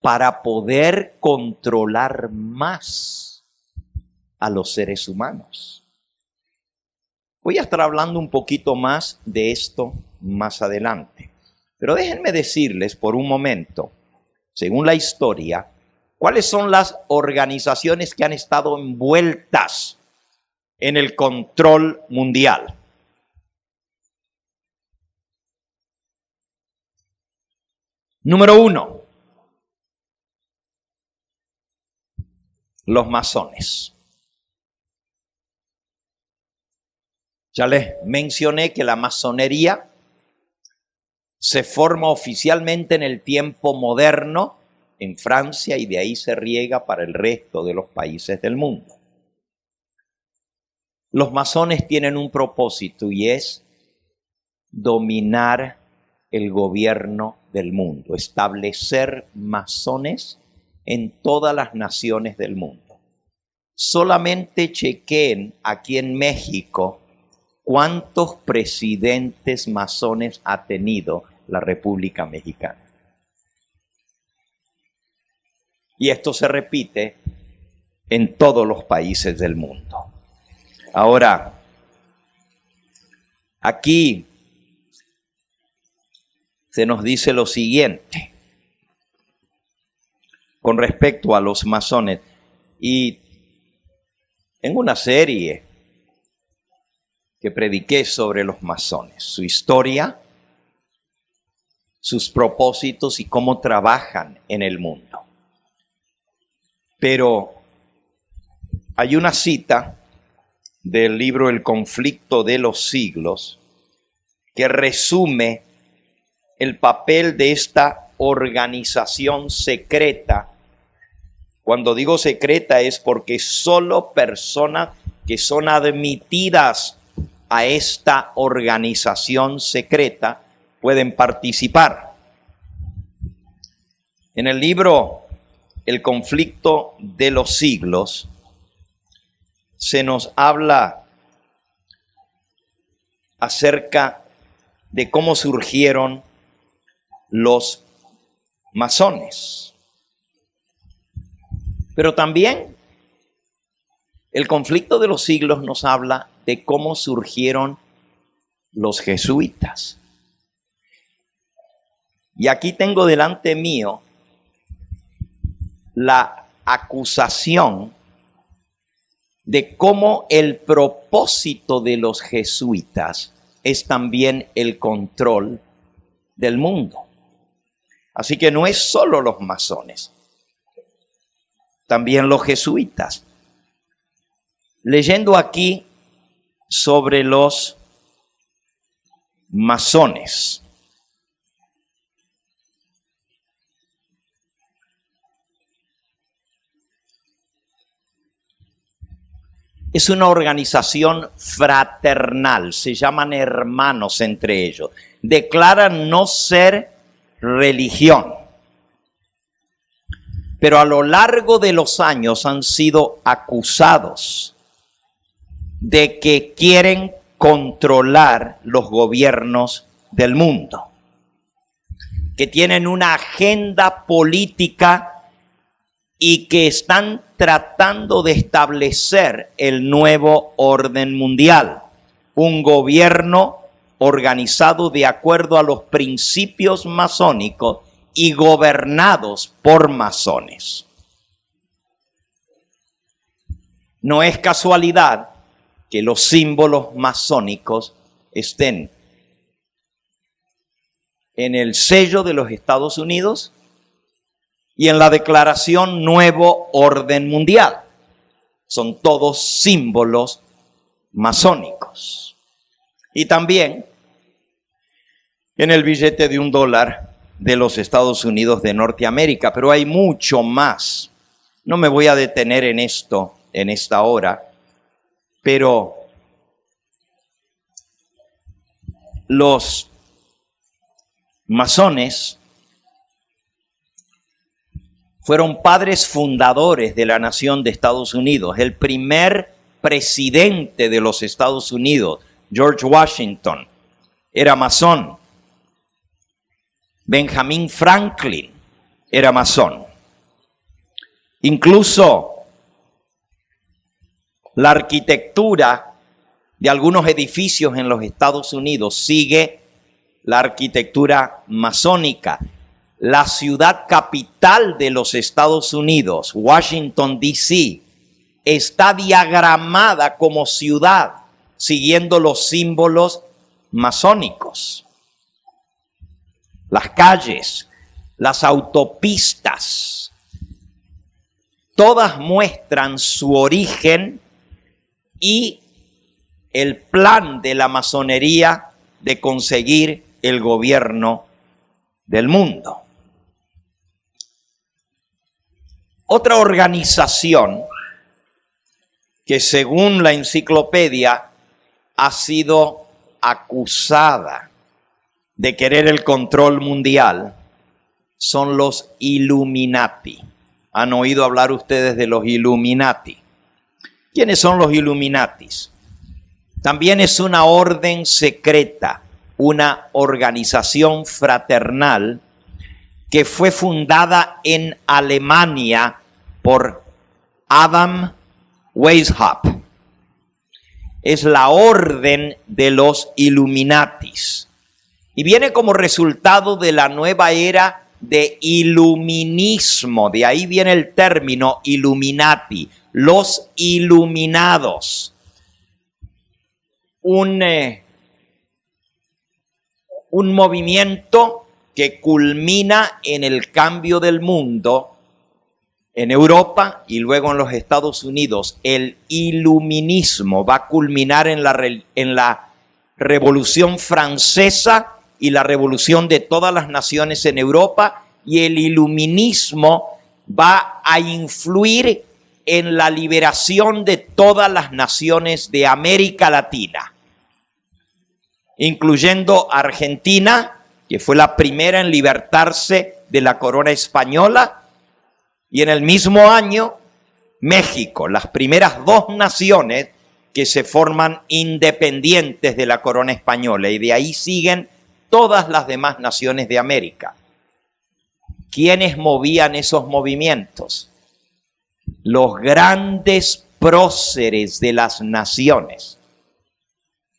para poder controlar más a los seres humanos. Voy a estar hablando un poquito más de esto más adelante. Pero déjenme decirles por un momento, según la historia, cuáles son las organizaciones que han estado envueltas en el control mundial. Número 1, los masones. Ya les mencioné que la masonería se forma oficialmente en el tiempo moderno en Francia y de ahí se riega para el resto de los países del mundo. Los masones tienen un propósito y es dominar el gobierno del mundo, establecer masones en todas las naciones del mundo. Solamente chequeen aquí en México cuántos presidentes masones ha tenido la República Mexicana. Y esto se repite en todos los países del mundo. Ahora, aquí se nos dice lo siguiente con respecto a los masones. Y en una serie que prediqué sobre los masones, su historia, sus propósitos y cómo trabajan en el mundo. Pero hay una cita del libro El conflicto de los siglos que resume el papel de esta organización secreta. Cuando digo secreta es porque solo personas que son admitidas a esta organización secreta pueden participar. En el libro El conflicto de los siglos se nos habla acerca de cómo surgieron los masones. Pero también el conflicto de los siglos nos habla de cómo surgieron los jesuitas. Y aquí tengo delante mío la acusación de cómo el propósito de los jesuitas es también el control del mundo. Así que no es solo los masones, también los jesuitas. Leyendo aquí sobre los masones. Es una organización fraternal, se llaman hermanos entre ellos. Declaran no ser religión, pero a lo largo de los años han sido acusados de que quieren controlar los gobiernos del mundo, que tienen una agenda política y que están tratando de establecer el nuevo orden mundial, un gobierno organizado de acuerdo a los principios masónicos y gobernados por masones. No es casualidad que los símbolos masónicos estén en el sello de los Estados Unidos y en la declaración Nuevo Orden Mundial. Son todos símbolos masónicos. Y también en el billete de $1 de los Estados Unidos de Norteamérica, pero hay mucho más. No me voy a detener en esto en esta hora, pero los masones fueron padres fundadores de la nación de Estados Unidos. El primer presidente de los Estados Unidos, George Washington, era masón. Benjamin Franklin era masón. Incluso la arquitectura de algunos edificios en los Estados Unidos sigue la arquitectura masónica. La ciudad capital de los Estados Unidos, Washington, D.C., está diagramada como ciudad, siguiendo los símbolos masónicos. Las calles, las autopistas, todas muestran su origen y el plan de la masonería de conseguir el gobierno del mundo. Otra organización que según la enciclopedia ha sido acusada de querer el control mundial son los Illuminati. ¿Han oído hablar ustedes de los Illuminati? ¿Quiénes son los Illuminatis? También es una orden secreta, una organización fraternal que fue fundada en Alemania por Adam Weishaupt. Es la orden de los Illuminatis y viene como resultado de la nueva era de iluminismo. De ahí viene el término Illuminati, los iluminados. Un movimiento que culmina en el cambio del mundo en Europa y luego en los Estados Unidos. El iluminismo va a culminar en la Revolución Francesa y la revolución de todas las naciones en Europa, y el iluminismo va a influir en la liberación de todas las naciones de América Latina, incluyendo Argentina, que fue la primera en libertarse de la corona española, y en el mismo año México, las primeras dos naciones que se forman independientes de la corona española, y de ahí siguen todas las demás naciones de América. ¿Quiénes movían esos movimientos? Los grandes próceres de las naciones.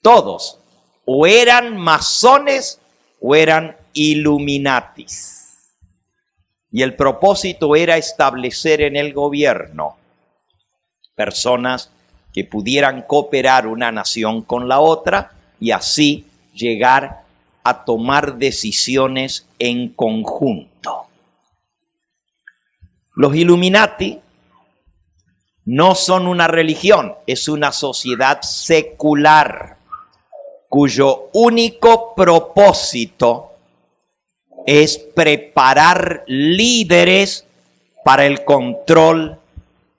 Todos o eran masones o eran Illuminatis. Y el propósito era establecer en el gobierno personas que pudieran cooperar una nación con la otra y así llegar a tomar decisiones en conjunto. Los Illuminati no son una religión, es una sociedad secular cuyo único propósito es preparar líderes para el control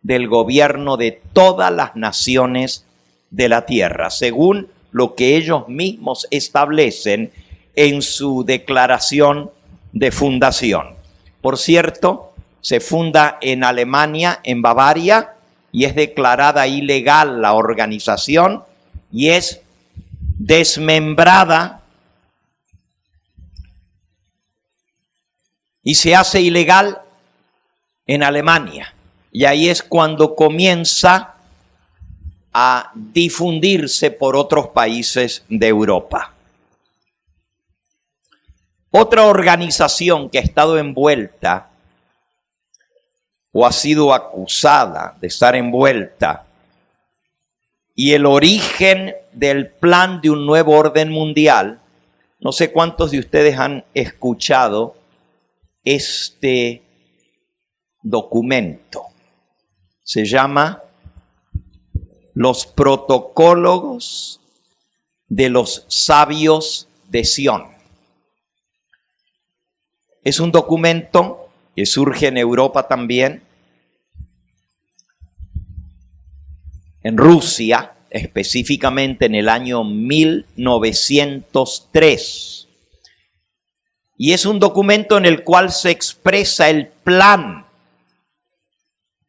del gobierno de todas las naciones de la tierra, según lo que ellos mismos establecen en su declaración de fundación. Por cierto, se funda en Alemania, en Bavaria, y es declarada ilegal la organización y es desmembrada y se hace ilegal en Alemania. Y ahí es cuando comienza a difundirse por otros países de Europa. Otra organización que ha estado envuelta o ha sido acusada de estar envuelta, y el origen del plan de un nuevo orden mundial, no sé cuántos de ustedes han escuchado este documento. Se llama Los Protocolos de los Sabios de Sion. Es un documento que surge en Europa también, en Rusia, específicamente en el año 1903. Y es un documento en el cual se expresa el plan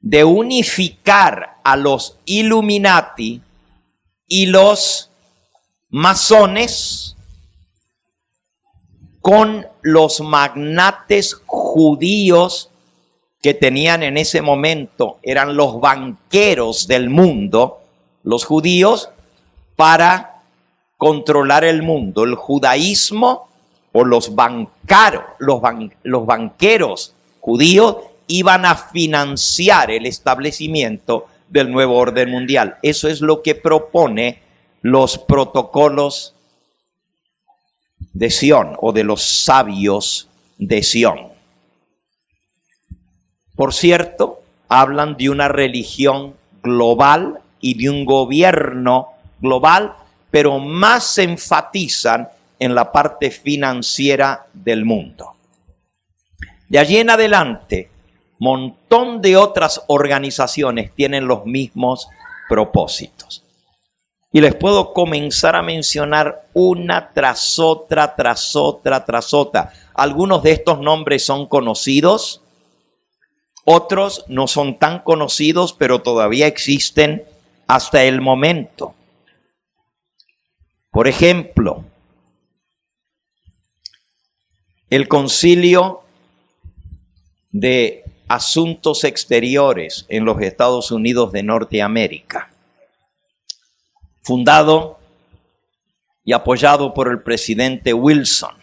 de unificar a los Illuminati y los masones con los magnates judíos que tenían en ese momento, eran los banqueros del mundo, los judíos, para controlar el mundo. El judaísmo o los banqueros judíos iban a financiar el establecimiento del nuevo orden mundial. Eso es lo que propone los protocolos de Sion o de los sabios de Sion. Por cierto, hablan de una religión global y de un gobierno global, pero más se enfatizan en la parte financiera del mundo. De allí en adelante, montón de otras organizaciones tienen los mismos propósitos. Y les puedo comenzar a mencionar una tras otra, tras otra, tras otra. Algunos de estos nombres son conocidos, otros no son tan conocidos, pero todavía existen hasta el momento. Por ejemplo, el Concilio de Asuntos Exteriores en los Estados Unidos de Norteamérica, fundado y apoyado por el presidente Wilson,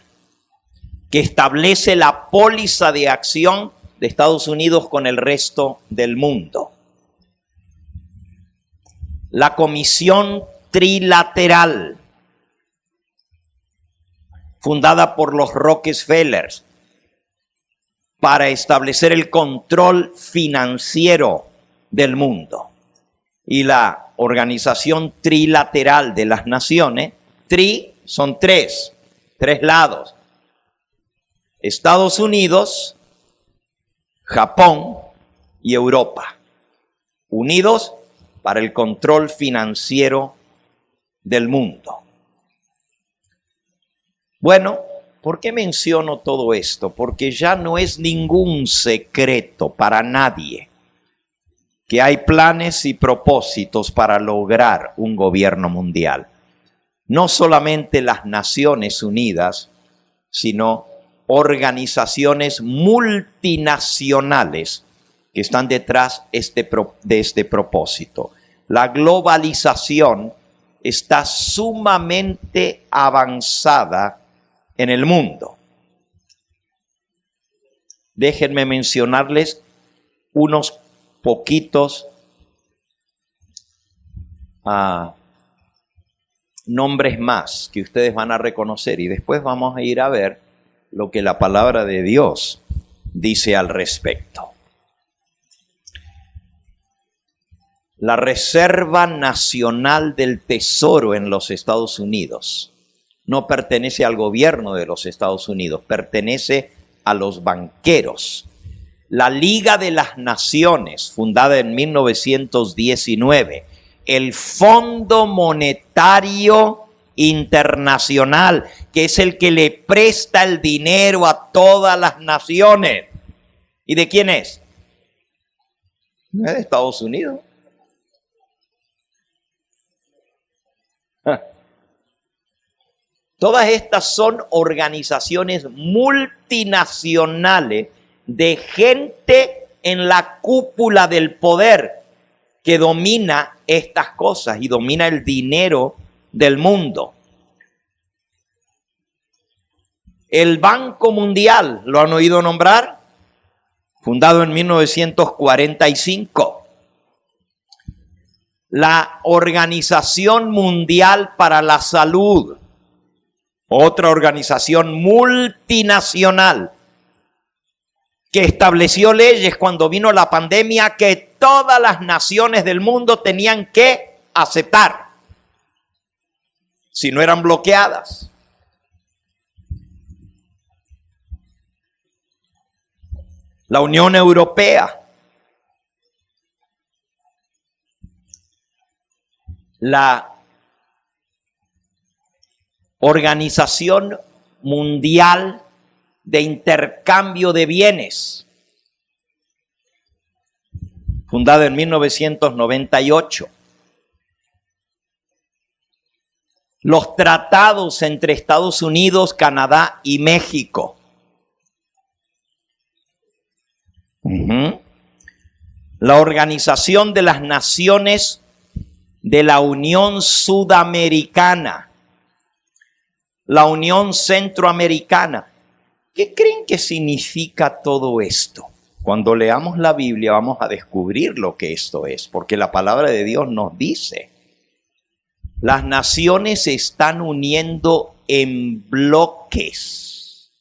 que establece la póliza de acción de Estados Unidos con el resto del mundo. La Comisión Trilateral, fundada por los Rockefellers, para establecer el control financiero del mundo. Y la Organización Trilateral de las Naciones, son tres lados: Estados Unidos, Japón y Europa, unidos para el control financiero del mundo. Bueno, ¿por qué menciono todo esto? Porque ya no es ningún secreto para nadie que hay planes y propósitos para lograr un gobierno mundial. No solamente las Naciones Unidas, sino organizaciones multinacionales que están detrás de este propósito. La globalización está sumamente avanzada en el mundo. Déjenme mencionarles unos poquitos nombres más que ustedes van a reconocer, y después vamos a ir a ver lo que la palabra de Dios dice al respecto. La Reserva Nacional del Tesoro en los Estados Unidos no pertenece al gobierno de los Estados Unidos, pertenece a los banqueros. La Liga de las Naciones, fundada en 1919, el Fondo Monetario Internacional, que es el que le presta el dinero a todas las naciones. ¿Y de quién es? No es de Estados Unidos. Todas estas son organizaciones multinacionales de gente en la cúpula del poder que domina estas cosas y domina el dinero del mundo. El Banco Mundial, ¿lo han oído nombrar? Fundado en 1945. La Organización Mundial para la Salud, otra organización multinacional que estableció leyes cuando vino la pandemia que todas las naciones del mundo tenían que aceptar, si no eran bloqueadas. La Unión Europea, la Organización Mundial de Intercambio de Bienes, fundada en 1998. Los tratados entre Estados Unidos, Canadá y México. La Organización de las Naciones de la Unión Sudamericana. La Unión Centroamericana. ¿Qué creen que significa todo esto? Cuando leamos la Biblia vamos a descubrir lo que esto es, porque la palabra de Dios nos dice: las naciones se están uniendo en bloques.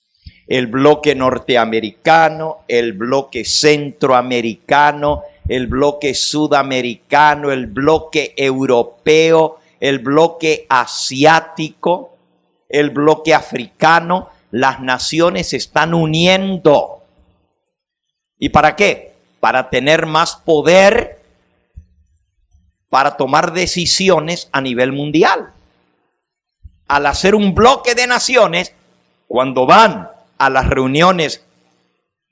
El bloque norteamericano, el bloque centroamericano, el bloque sudamericano, el bloque europeo, el bloque asiático, el bloque africano. Las naciones se están uniendo. ¿Y para qué? Para tener más poder para tomar decisiones a nivel mundial. Al hacer un bloque de naciones, cuando van a las reuniones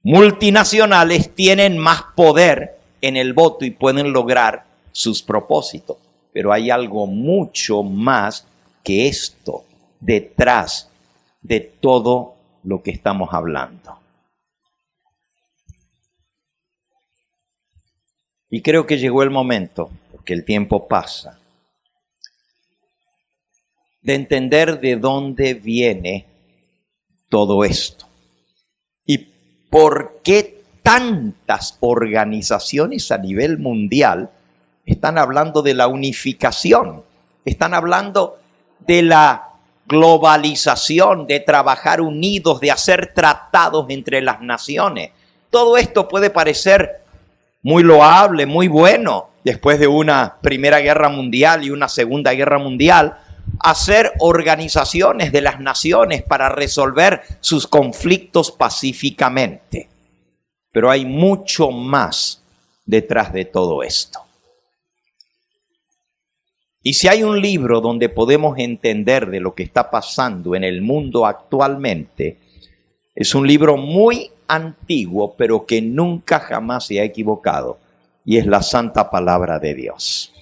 multinacionales, tienen más poder en el voto y pueden lograr sus propósitos. Pero hay algo mucho más que esto detrás de todo lo que estamos hablando. Y creo que llegó el momento, porque el tiempo pasa, de entender de dónde viene todo esto. Y por qué tantas organizaciones a nivel mundial están hablando de la unificación, están hablando de la globalización, de trabajar unidos, de hacer tratados entre las naciones. Todo esto puede parecer muy loable, muy bueno, después de una Primera Guerra Mundial y una Segunda Guerra Mundial, hacer organizaciones de las naciones para resolver sus conflictos pacíficamente. Pero hay mucho más detrás de todo esto. Y si hay un libro donde podemos entender de lo que está pasando en el mundo actualmente, es un libro muy antiguo, pero que nunca jamás se ha equivocado, y es la Santa Palabra de Dios.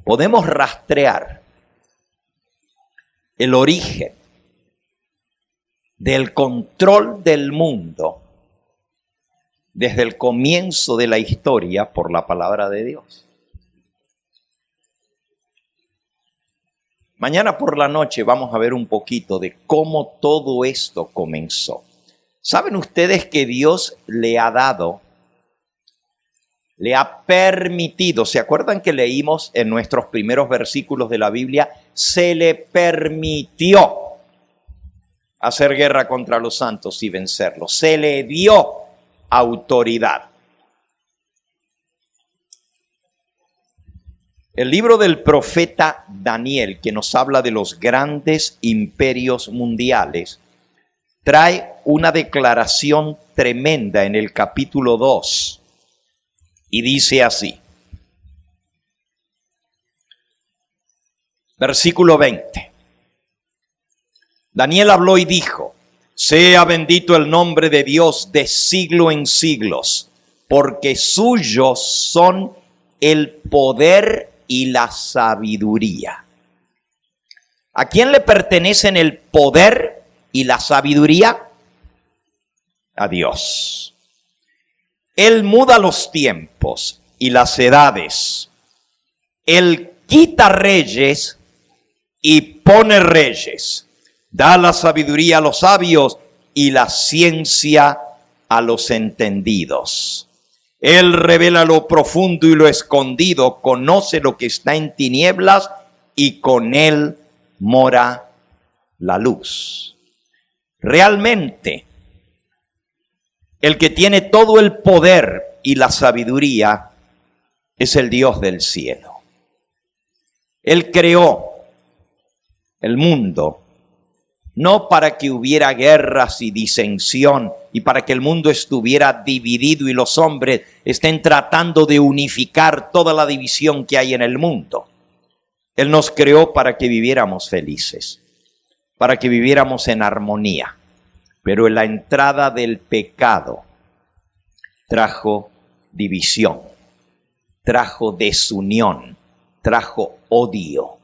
Podemos rastrear el origen del control del mundo desde el comienzo de la historia por la palabra de Dios. Mañana por la noche vamos a ver un poquito de cómo todo esto comenzó. ¿Saben ustedes que Dios le ha permitido? ¿Se acuerdan que leímos en nuestros primeros versículos de la Biblia? Se le permitió hacer guerra contra los santos y vencerlos. Se le dio autoridad. El libro del profeta Daniel, que nos habla de los grandes imperios mundiales, trae una declaración tremenda en el capítulo 2 y dice así. Versículo 20. Daniel habló y dijo: sea bendito el nombre de Dios de siglo en siglos, porque suyos son el poder y la sabiduría. ¿A quién le pertenecen el poder y la sabiduría? A Dios. Él muda los tiempos y las edades. Él quita reyes y pone reyes. Da la sabiduría a los sabios y la ciencia a los entendidos. Él revela lo profundo y lo escondido, conoce lo que está en tinieblas y con él mora la luz. Realmente, el que tiene todo el poder y la sabiduría es el Dios del cielo. Él creó el mundo no para que hubiera guerras y disensión y para que el mundo estuviera dividido y los hombres estén tratando de unificar toda la división que hay en el mundo. Él nos creó para que viviéramos felices, para que viviéramos en armonía. Pero en la entrada del pecado trajo división, trajo desunión, trajo odio.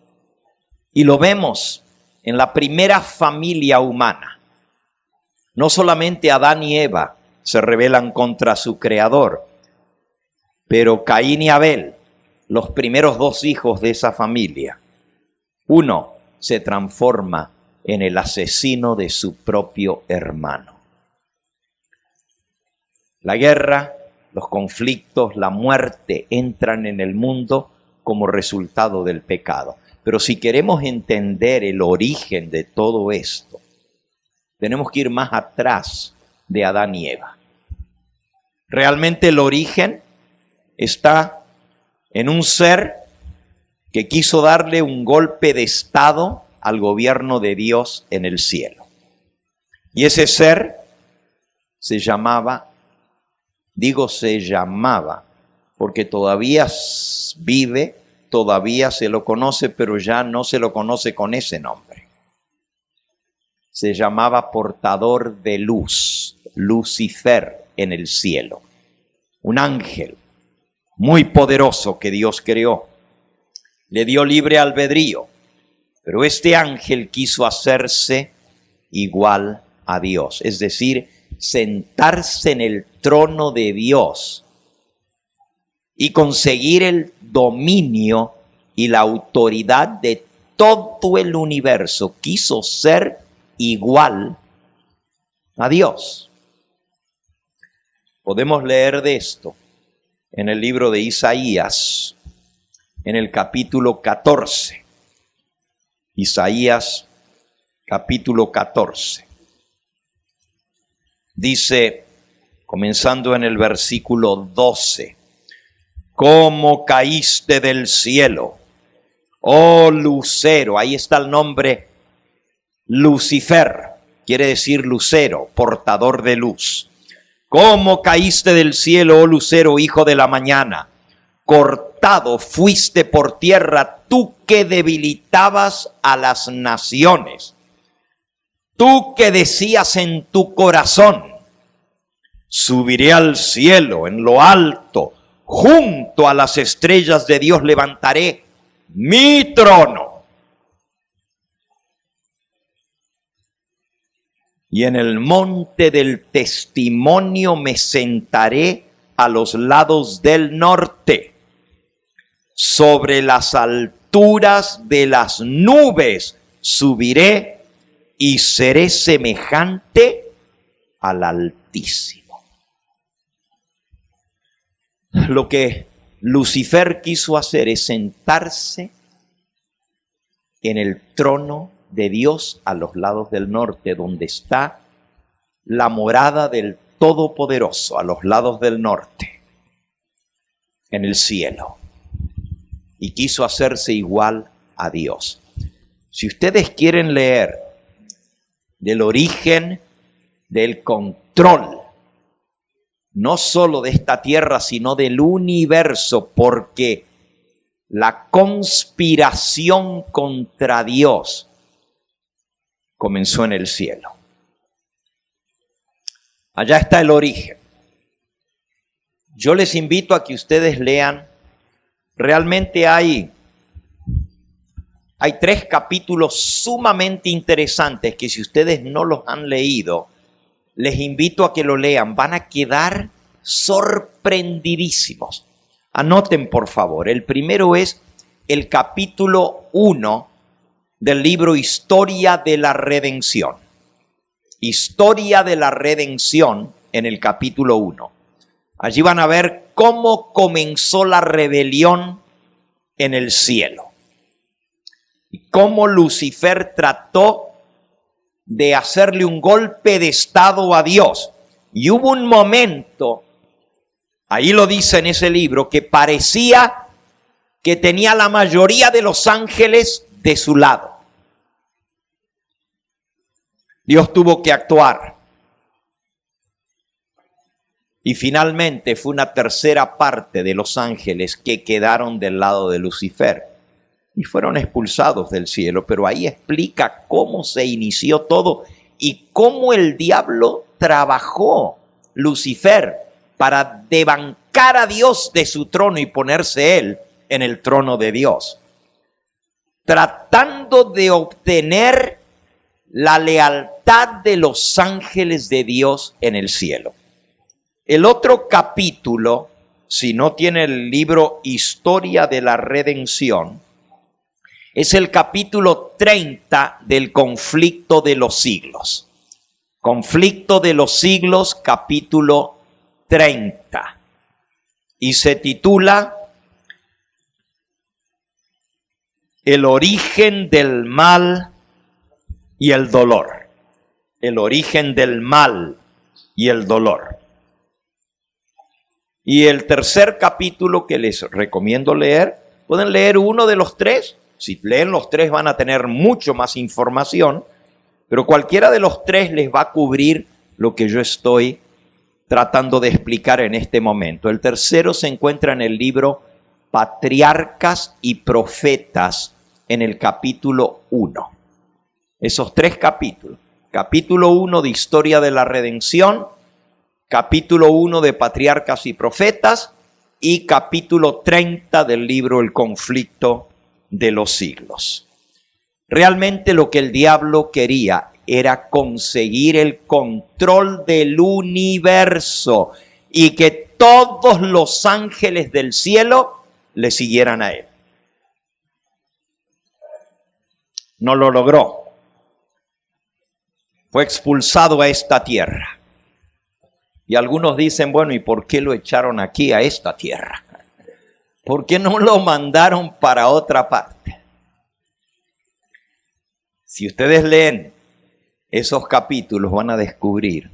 Y lo vemos en la primera familia humana. No solamente Adán y Eva se rebelan contra su creador, pero Caín y Abel, los primeros dos hijos de esa familia, uno se transforma en el asesino de su propio hermano. La guerra, los conflictos, la muerte entran en el mundo como resultado del pecado. Pero si queremos entender el origen de todo esto, tenemos que ir más atrás de Adán y Eva. Realmente el origen está en un ser que quiso darle un golpe de estado al gobierno de Dios en el cielo. Y ese ser se llamaba porque todavía vive, todavía se lo conoce, pero ya no se lo conoce con ese nombre. Se llamaba portador de luz, Lucifer en el cielo. Un ángel muy poderoso que Dios creó. Le dio libre albedrío, pero este ángel quiso hacerse igual a Dios, es decir, sentarse en el trono de Dios y conseguir el dominio y la autoridad de todo el universo. Quiso ser igual a Dios. Podemos leer de esto en el libro de Isaías, en el capítulo 14. Isaías, capítulo 14. Dice, comenzando en el versículo 12, ¿cómo caíste del cielo, oh lucero? Ahí está el nombre Lucifer, quiere decir lucero, portador de luz. ¿Cómo caíste del cielo, oh lucero, hijo de la mañana? Cortado fuiste por tierra, tú que debilitabas a las naciones. Tú que decías en tu corazón, subiré al cielo, en lo alto, junto a las estrellas de Dios levantaré mi trono. Y en el monte del testimonio me sentaré a los lados del norte. Sobre las alturas de las nubes subiré y seré semejante al Altísimo. Lo que Lucifer quiso hacer es sentarse en el trono de Dios a los lados del norte, donde está la morada del Todopoderoso, a los lados del norte, en el cielo. Y quiso hacerse igual a Dios. Si ustedes quieren leer del origen del control, no solo de esta tierra, sino del universo, porque la conspiración contra Dios comenzó en el cielo. Allá está el origen. Yo les invito a que ustedes lean. Realmente hay 3 capítulos sumamente interesantes que si ustedes no los han leído, les invito a que lo lean. Van a quedar sorprendidísimos. Anoten, por favor. El primero es el capítulo 1 del libro Historia de la Redención. Historia de la Redención en el capítulo 1. Allí van a ver cómo comenzó la rebelión en el cielo. Y cómo Lucifer trató de hacerle un golpe de estado a Dios. Y hubo un momento, ahí lo dice en ese libro, que parecía que tenía la mayoría de los ángeles de su lado. Dios tuvo que actuar. Y finalmente fue una tercera parte de los ángeles que quedaron del lado de Lucifer y fueron expulsados del cielo. Pero ahí explica cómo se inició todo y cómo el diablo trabajó, Lucifer, para debancar a Dios de su trono y ponerse él en el trono de Dios, tratando de obtener la lealtad de los ángeles de Dios en el cielo. El otro capítulo, si no tiene el libro Historia de la Redención, es el capítulo 30 del conflicto de los siglos. Conflicto de los siglos, capítulo 30. Y se titula El origen del mal y el dolor. El origen del mal y el dolor. Y el tercer capítulo que les recomiendo leer, pueden leer uno de los 3. Si leen los 3 van a tener mucho más información, pero cualquiera de los 3 les va a cubrir lo que yo estoy tratando de explicar en este momento. El tercero se encuentra en el libro Patriarcas y Profetas, en el capítulo 1. Esos 3 capítulos. Capítulo 1 de Historia de la Redención, capítulo 1 de Patriarcas y Profetas y capítulo 30 del libro El Conflicto de los Siglos. Realmente lo que el diablo quería era conseguir el control del universo y que todos los ángeles del cielo le siguieran a él. No lo logró. Fue expulsado a esta tierra. Y algunos dicen, bueno, ¿y por qué lo echaron aquí a esta tierra? ¿Por qué no lo mandaron para otra parte? Si ustedes leen esos capítulos van a descubrir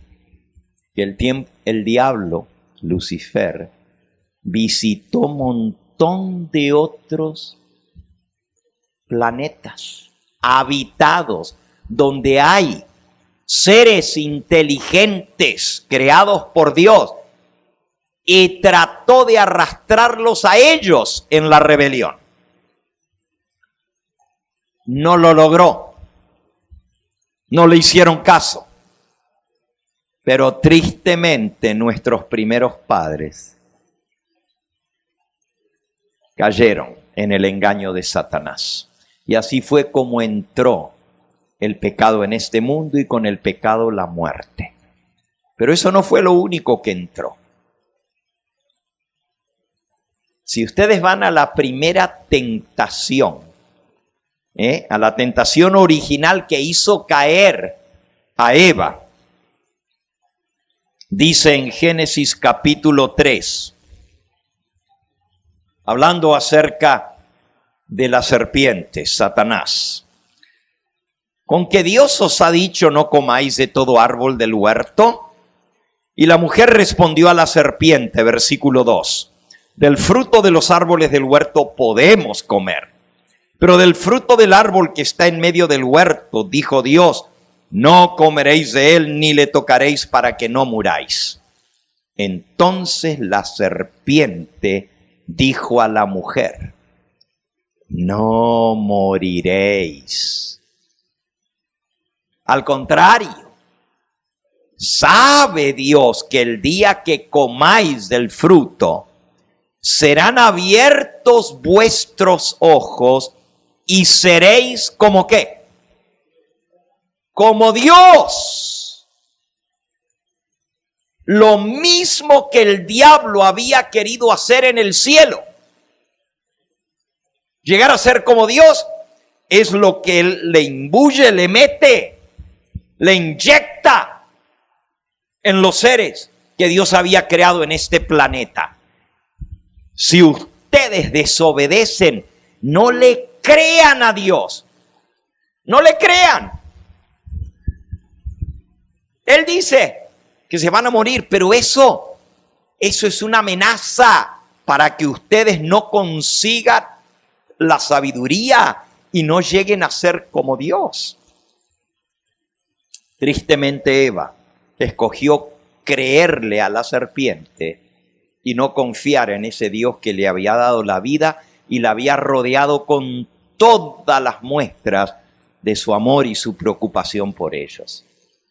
que el diablo, Lucifer, visitó un montón de otros planetas habitados donde hay seres inteligentes creados por Dios y trató de arrastrarlos a ellos en la rebelión. No lo logró. No le hicieron caso. Pero tristemente nuestros primeros padres cayeron en el engaño de Satanás. Y así fue como entró el pecado en este mundo y con el pecado la muerte. Pero eso no fue lo único que entró. Si ustedes van a la primera tentación, a la tentación original que hizo caer a Eva, dice en Génesis capítulo 3, hablando acerca de la serpiente, Satanás. ¿Con que Dios os ha dicho no comáis de todo árbol del huerto? Y la mujer respondió a la serpiente, versículo 2, del fruto de los árboles del huerto podemos comer, pero del fruto del árbol que está en medio del huerto, dijo Dios, no comeréis de él ni le tocaréis para que no muráis. Entonces la serpiente dijo a la mujer, no moriréis. Al contrario, sabe Dios que el día que comáis del fruto, serán abiertos vuestros ojos y seréis como ¿qué? Como Dios. Lo mismo que el diablo había querido hacer en el cielo. Llegar a ser como Dios es lo que él le imbuye, le mete, le inyecta en los seres que Dios había creado en este planeta. Si ustedes desobedecen, no le crean a Dios. No le crean. Él dice que se van a morir, pero eso es una amenaza para que ustedes no consigan la sabiduría y no lleguen a ser como Dios. Tristemente Eva escogió creerle a la serpiente y no confiar en ese Dios que le había dado la vida y la había rodeado con todas las muestras de su amor y su preocupación por ellos.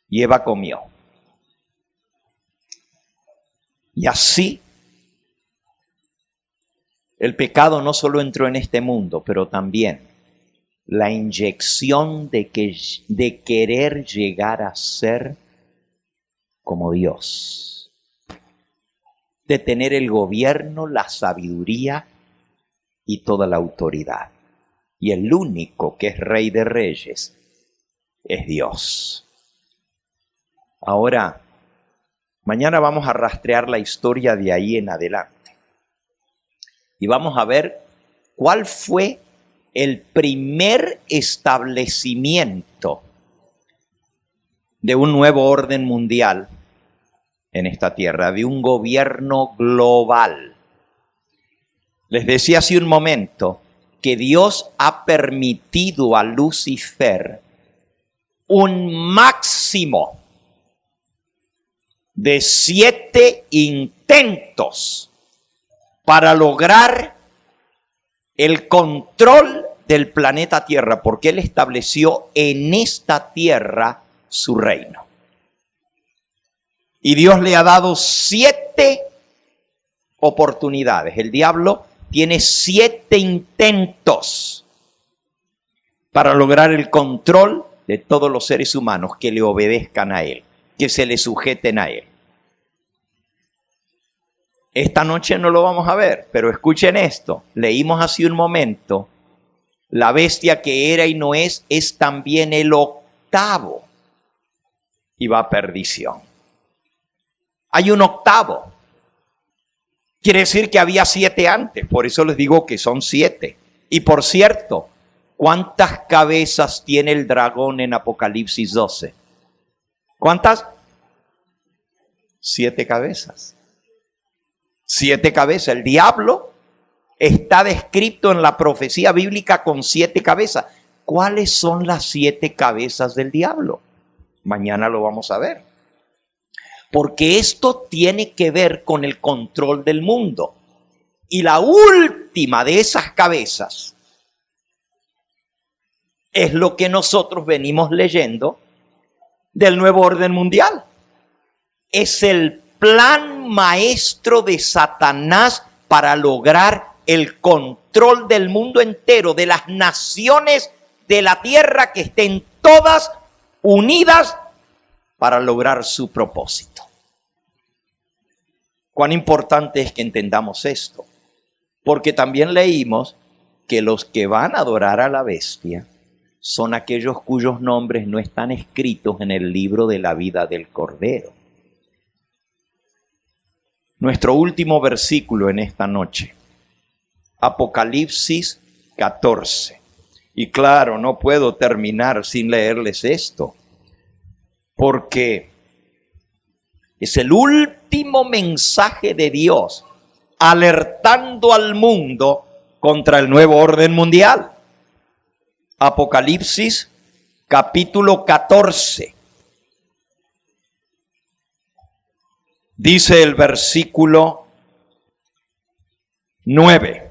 Y Eva comió. Y así, el pecado no solo entró en este mundo, pero también la inyección de querer llegar a ser como Dios, de tener el gobierno, la sabiduría y toda la autoridad. Y el único que es Rey de Reyes es Dios. Ahora, mañana vamos a rastrear la historia de ahí en adelante. Y vamos a ver cuál fue el primer establecimiento de un nuevo orden mundial en esta tierra, de un gobierno global. Les decía hace un momento que Dios ha permitido a Lucifer un máximo de 7 intentos para lograr el control del planeta Tierra, porque Él estableció en esta tierra su reino. Y Dios le ha dado 7 oportunidades. El diablo tiene 7 intentos para lograr el control de todos los seres humanos que le obedezcan a Él, que se le sujeten a Él. Esta noche no lo vamos a ver, pero escuchen esto. Leímos hace un momento, la bestia que era y no es también el 8º y va a perdición. Hay un 8º. Quiere decir que había 7 antes, por eso les digo que son 7. Y por cierto, ¿cuántas cabezas tiene el dragón en Apocalipsis 12? ¿Cuántas? 7 cabezas. 7 cabezas. El diablo está descrito en la profecía bíblica con 7 cabezas. ¿Cuáles son las 7 cabezas del diablo? Mañana lo vamos a ver. Porque esto tiene que ver con el control del mundo. Y la última de esas cabezas es lo que nosotros venimos leyendo del nuevo orden mundial. Es el plan maestro de Satanás para lograr el control del mundo entero, de las naciones de la tierra, que estén todas unidas para lograr su propósito. Cuán importante es que entendamos esto, porque también leímos que los que van a adorar a la bestia son aquellos cuyos nombres no están escritos en el libro de la vida del Cordero. Nuestro último versículo en esta noche, Apocalipsis 14. Y claro, no puedo terminar sin leerles esto, porque es el último mensaje de Dios alertando al mundo contra el nuevo orden mundial. Apocalipsis capítulo 14. Dice el versículo 9.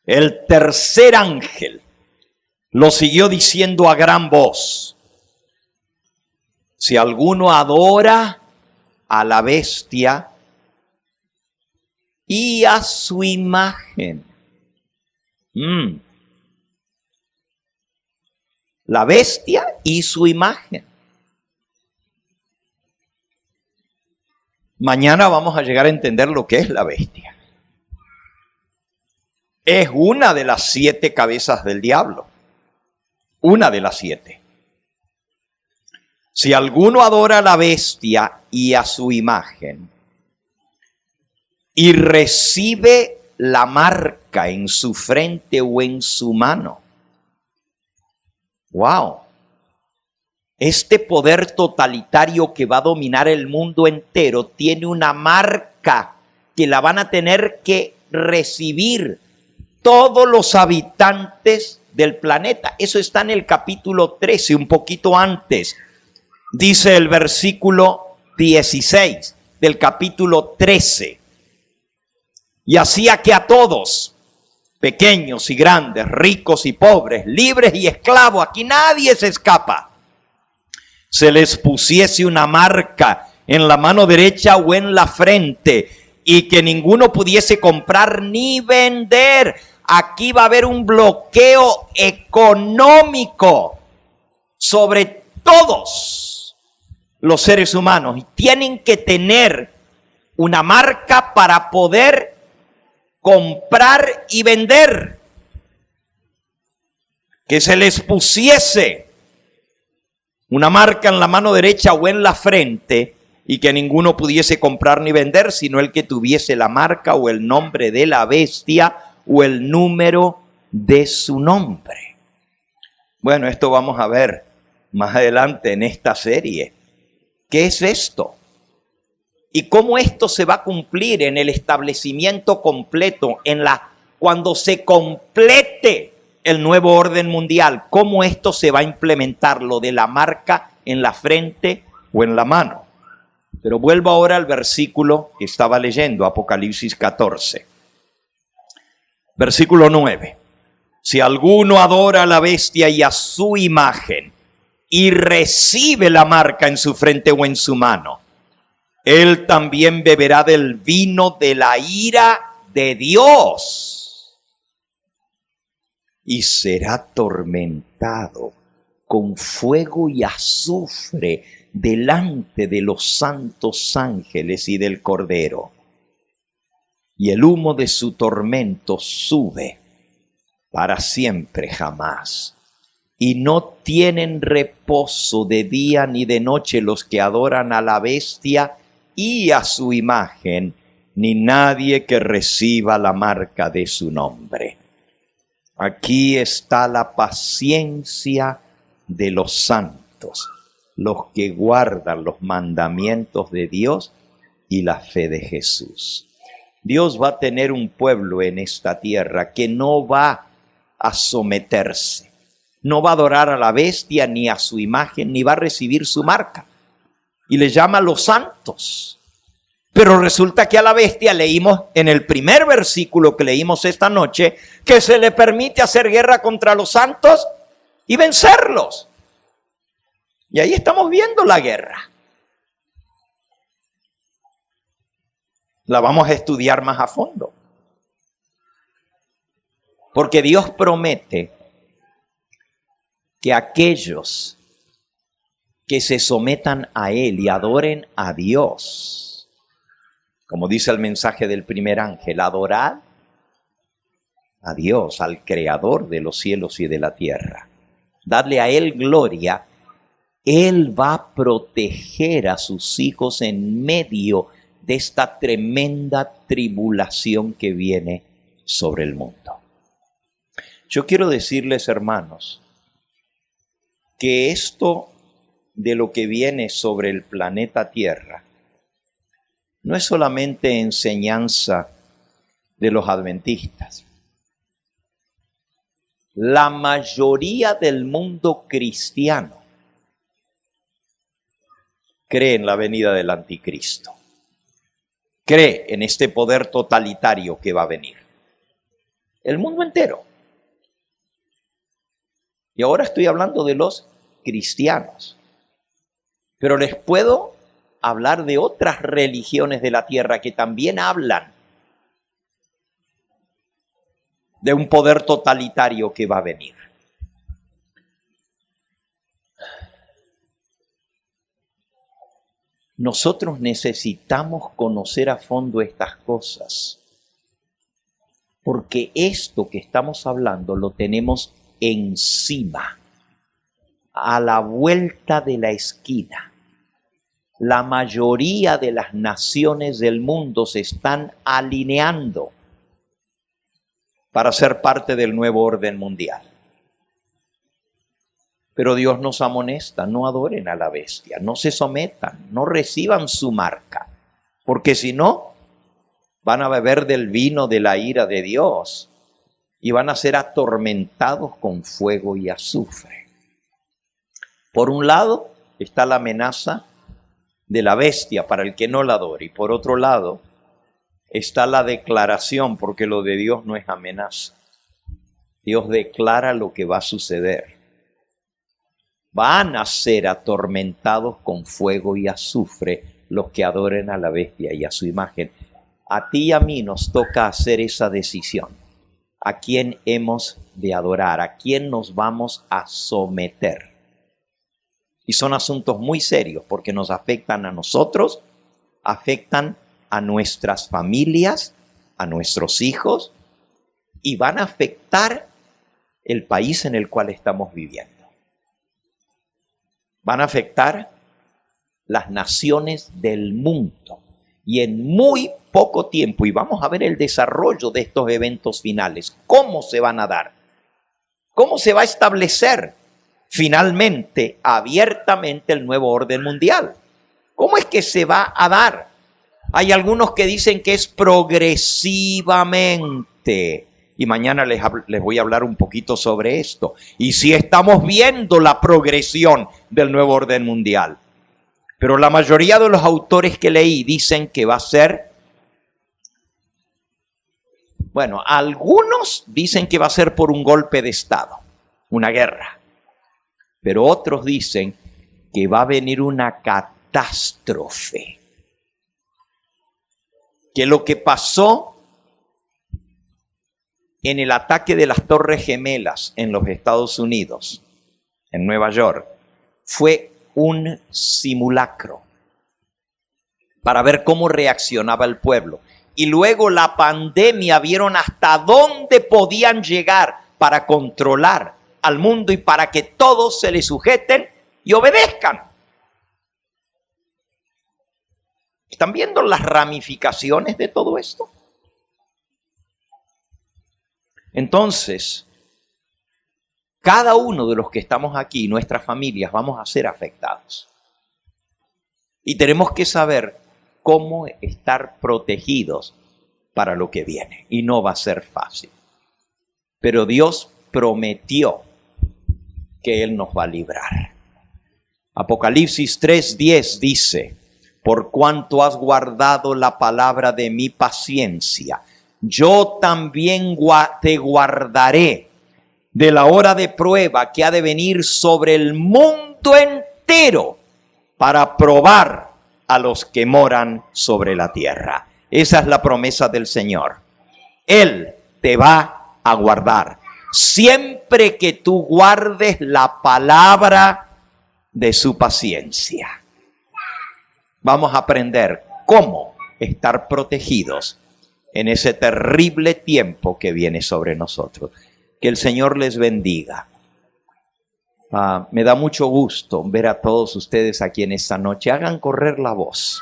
El tercer ángel lo siguió diciendo a gran voz: si alguno adora a la bestia y a su imagen. La bestia y su imagen. Mañana vamos a llegar a entender lo que es la bestia. Es una de las 7 cabezas del diablo. Una de las 7. Si alguno adora a la bestia y a su imagen y recibe la marca en su frente o en su mano. ¡Wow! Este poder totalitario que va a dominar el mundo entero tiene una marca que la van a tener que recibir todos los habitantes del planeta. Eso está en el capítulo 13, un poquito antes. Dice el versículo 16 del capítulo 13. Y hacía que a todos, pequeños y grandes, ricos y pobres, libres y esclavos, aquí nadie se escapa, se les pusiese una marca en la mano derecha o en la frente, y que ninguno pudiese comprar ni vender. Aquí va a haber un bloqueo económico sobre todos los seres humanos, y tienen que tener una marca para poder comprar y vender. Que se les pusiese una marca en la mano derecha o en la frente, y que ninguno pudiese comprar ni vender, sino el que tuviese la marca o el nombre de la bestia o el número de su nombre. Bueno, esto vamos a ver más adelante en esta serie. ¿Qué es esto? Y cómo esto se va a cumplir en el establecimiento completo, cuando se complete el nuevo orden mundial. Cómo esto se va a implementar, lo de la marca en la frente o en la mano. Pero vuelvo ahora al versículo que estaba leyendo, Apocalipsis 14. Versículo 9. Si alguno adora a la bestia y a su imagen y recibe la marca en su frente o en su mano, él también beberá del vino de la ira de Dios y será atormentado con fuego y azufre delante de los santos ángeles y del Cordero. Y el humo de su tormento sube para siempre jamás. Y no tienen reposo de día ni de noche los que adoran a la bestia y a su imagen, ni nadie que reciba la marca de su nombre. Aquí está la paciencia de los santos, los que guardan los mandamientos de Dios y la fe de Jesús. Dios va a tener un pueblo en esta tierra que no va a someterse, no va a adorar a la bestia ni a su imagen, ni va a recibir su marca. Y le llama a los santos. Pero resulta que a la bestia leímos en el primer versículo que leímos esta noche que se le permite hacer guerra contra los santos y vencerlos. Y ahí estamos viendo la guerra. La vamos a estudiar más a fondo. Porque Dios promete que aquellos que se sometan a Él y adoren a Dios, como dice el mensaje del primer ángel, adorad a Dios, al Creador de los cielos y de la tierra. Dadle a Él gloria. Él va a proteger a sus hijos en medio de esta tremenda tribulación que viene sobre el mundo. Yo quiero decirles, hermanos, que esto de lo que viene sobre el planeta Tierra no es solamente enseñanza de los adventistas. La mayoría del mundo cristiano cree en la venida del anticristo. Cree en este poder totalitario que va a venir. El mundo entero. Y ahora estoy hablando de los cristianos. Pero les puedo hablar de otras religiones de la tierra que también hablan de un poder totalitario que va a venir. Nosotros necesitamos conocer a fondo estas cosas, porque esto que estamos hablando lo tenemos encima, a la vuelta de la esquina. La mayoría de las naciones del mundo se están alineando para ser parte del nuevo orden mundial. Pero Dios nos amonesta, no adoren a la bestia, no se sometan, no reciban su marca, porque si no, van a beber del vino de la ira de Dios y van a ser atormentados con fuego y azufre. Por un lado está la amenaza de la bestia para el que no la adore, y por otro lado está la declaración, porque lo de Dios no es amenaza. Dios declara lo que va a suceder. Van a ser atormentados con fuego y azufre los que adoren a la bestia y a su imagen. A ti y a mí nos toca hacer esa decisión. ¿A quién hemos de adorar? ¿A quién nos vamos a someter? Y son asuntos muy serios porque nos afectan a nosotros, afectan a nuestras familias, a nuestros hijos y van a afectar el país en el cual estamos viviendo. Van a afectar las naciones del mundo y en muy poco tiempo, y vamos a ver el desarrollo de estos eventos finales, cómo se van a dar, cómo se va a establecer finalmente, abiertamente el nuevo orden mundial. ¿Cómo es que se va a dar? Hay algunos que dicen que es progresivamente. Y mañana les voy a hablar un poquito sobre esto. Y si estamos viendo la progresión del nuevo orden mundial. Pero la mayoría de los autores que leí dicen que va a ser, bueno, algunos dicen que va a ser por un golpe de Estado, una guerra. Pero otros dicen que va a venir una catástrofe. Que lo que pasó en el ataque de las Torres Gemelas en los Estados Unidos, en Nueva York, fue un simulacro para ver cómo reaccionaba el pueblo. Y luego la pandemia, vieron hasta dónde podían llegar para controlar al mundo y para que todos se le sujeten y obedezcan. ¿Están viendo las ramificaciones de todo esto? Entonces, cada uno de los que estamos aquí, nuestras familias, vamos a ser afectados. Y tenemos que saber cómo estar protegidos para lo que viene. Y no va a ser fácil. Pero Dios prometió que Él nos va a librar. Apocalipsis 3:10 dice: por cuanto has guardado la palabra de mi paciencia, yo también te guardaré de la hora de prueba que ha de venir sobre el mundo entero para probar a los que moran sobre la tierra. Esa es la promesa del Señor. Él te va a guardar siempre que tú guardes la palabra de su paciencia. Vamos a aprender cómo estar protegidos en ese terrible tiempo que viene sobre nosotros. Que el Señor les bendiga. Me da mucho gusto ver a todos ustedes aquí en esta noche. Hagan correr la voz.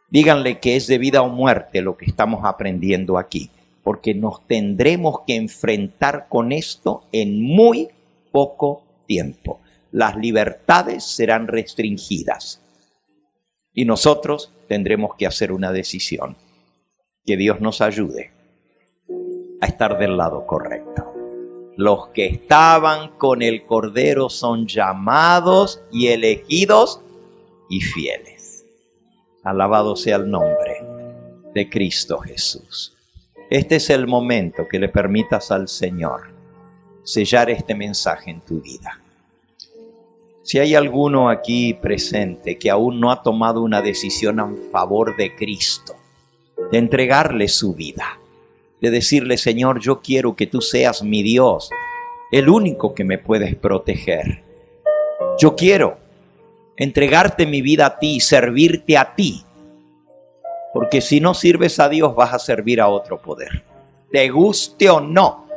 Díganle que es de vida o muerte lo que estamos aprendiendo aquí, porque nos tendremos que enfrentar con esto en muy poco tiempo. Las libertades serán restringidas y nosotros tendremos que hacer una decisión. Que Dios nos ayude a estar del lado correcto. Los que estaban con el Cordero son llamados y elegidos y fieles. Alabado sea el nombre de Cristo Jesús. Este es el momento que le permitas al Señor sellar este mensaje en tu vida. Si hay alguno aquí presente que aún no ha tomado una decisión a favor de Cristo, de entregarle su vida, de decirle: Señor, yo quiero que tú seas mi Dios, el único que me puedes proteger. Yo quiero entregarte mi vida a ti, servirte a ti. Porque si no sirves a Dios, vas a servir a otro poder. Te guste o no,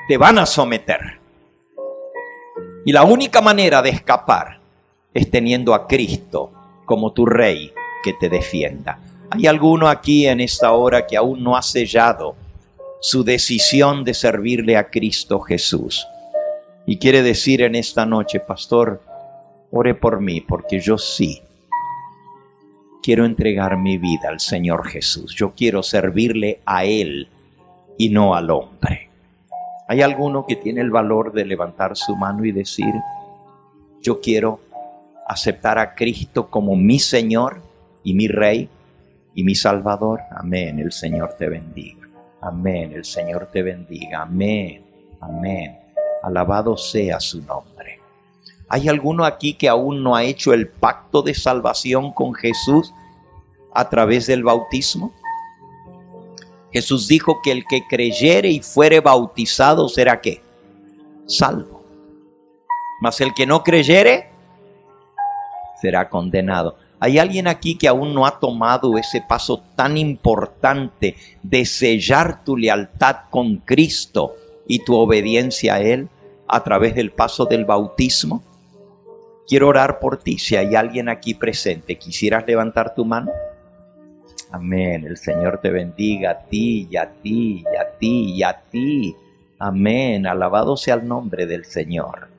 te van a someter. Y la única manera de escapar es teniendo a Cristo como tu Rey que te defienda. ¿Hay alguno aquí en esta hora que aún no ha sellado su decisión de servirle a Cristo Jesús? Y quiere decir en esta noche: pastor, ore por mí, porque yo sí quiero entregar mi vida al Señor Jesús. Yo quiero servirle a Él y no al hombre. ¿Hay alguno que tiene el valor de levantar su mano y decir: yo quiero aceptar a Cristo como mi Señor y mi Rey y mi Salvador? Amén, el Señor te bendiga. Amén, el Señor te bendiga. Amén, amén. Alabado sea su nombre. ¿Hay alguno aquí que aún no ha hecho el pacto de salvación con Jesús a través del bautismo? Jesús dijo que el que creyere y fuere bautizado será ¿qué? Salvo. Mas el que no creyere será condenado. ¿Hay alguien aquí que aún no ha tomado ese paso tan importante de sellar tu lealtad con Cristo y tu obediencia a Él a través del paso del bautismo? Quiero orar por ti. Si hay alguien aquí presente, ¿quisieras levantar tu mano? Amén. El Señor te bendiga a ti y a ti y a ti y a ti. Amén. Alabado sea el nombre del Señor.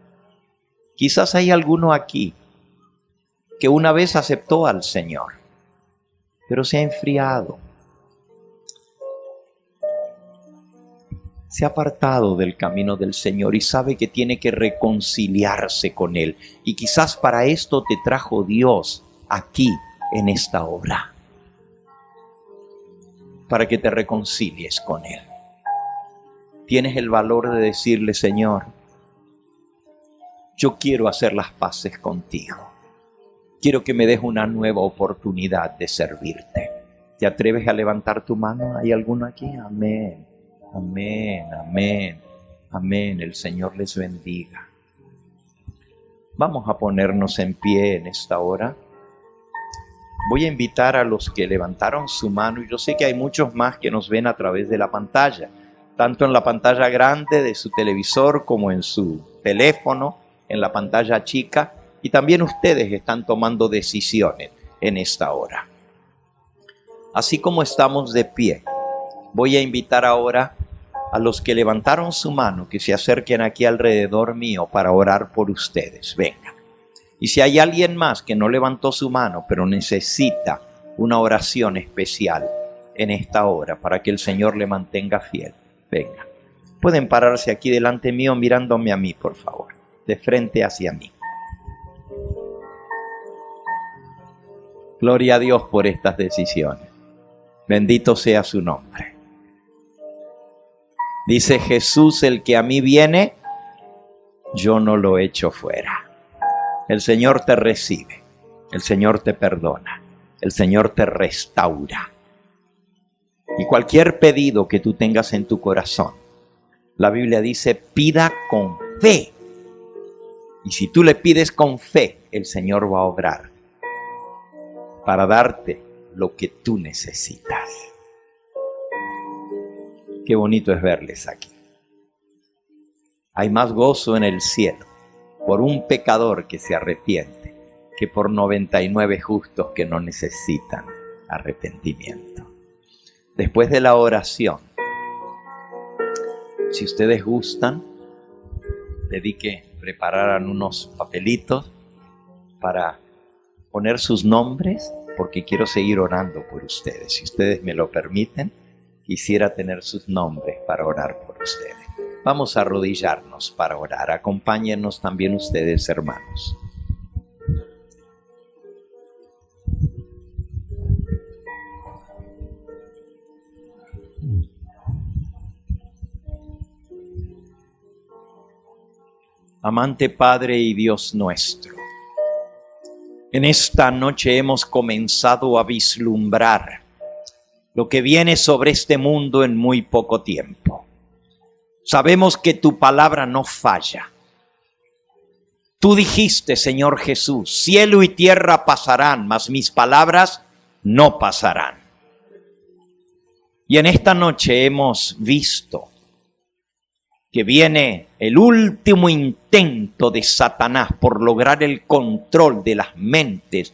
Quizás hay alguno aquí que una vez aceptó al Señor, pero se ha enfriado. Se ha apartado del camino del Señor y sabe que tiene que reconciliarse con Él. Y quizás para esto te trajo Dios aquí en esta hora para que te reconcilies con Él. Tienes el valor de decirle: Señor, yo quiero hacer las paces contigo. Quiero que me des una nueva oportunidad de servirte. ¿Te atreves a levantar tu mano? ¿Hay alguno aquí? Amén, amén, amén, amén. El Señor les bendiga. Vamos a ponernos en pie en esta hora. Voy a invitar a los que levantaron su mano, y yo sé que hay muchos más que nos ven a través de la pantalla, tanto en la pantalla grande de su televisor como en su teléfono, en la pantalla chica, y también ustedes están tomando decisiones en esta hora. Así como estamos de pie, voy a invitar ahora a los que levantaron su mano que se acerquen aquí alrededor mío para orar por ustedes. Venga. Y si hay alguien más que no levantó su mano, pero necesita una oración especial en esta hora para que el Señor le mantenga fiel, venga. Pueden pararse aquí delante mío mirándome a mí, por favor, de frente hacia mí. Gloria a Dios por estas decisiones. Bendito sea su nombre. Dice Jesús: el que a mí viene, yo no lo echo fuera. El Señor te recibe, el Señor te perdona, el Señor te restaura. Y cualquier pedido que tú tengas en tu corazón, la Biblia dice: pida con fe. Y si tú le pides con fe, el Señor va a obrar para darte lo que tú necesitas. Qué bonito es verles aquí. Hay más gozo en el cielo por un pecador que se arrepiente que por 99 justos que no necesitan arrepentimiento. Después de la oración, si ustedes gustan, pedí que prepararan unos papelitos para poner sus nombres, porque quiero seguir orando por ustedes. Si ustedes me lo permiten, quisiera tener sus nombres para orar por ustedes. Vamos a arrodillarnos para orar. Acompáñennos también ustedes, hermanos. Amante Padre y Dios nuestro, en esta noche hemos comenzado a vislumbrar lo que viene sobre este mundo en muy poco tiempo. Sabemos que tu palabra no falla. Tú dijiste, Señor Jesús: cielo y tierra pasarán, mas mis palabras no pasarán. Y en esta noche hemos visto que viene el último intento de Satanás por lograr el control de las mentes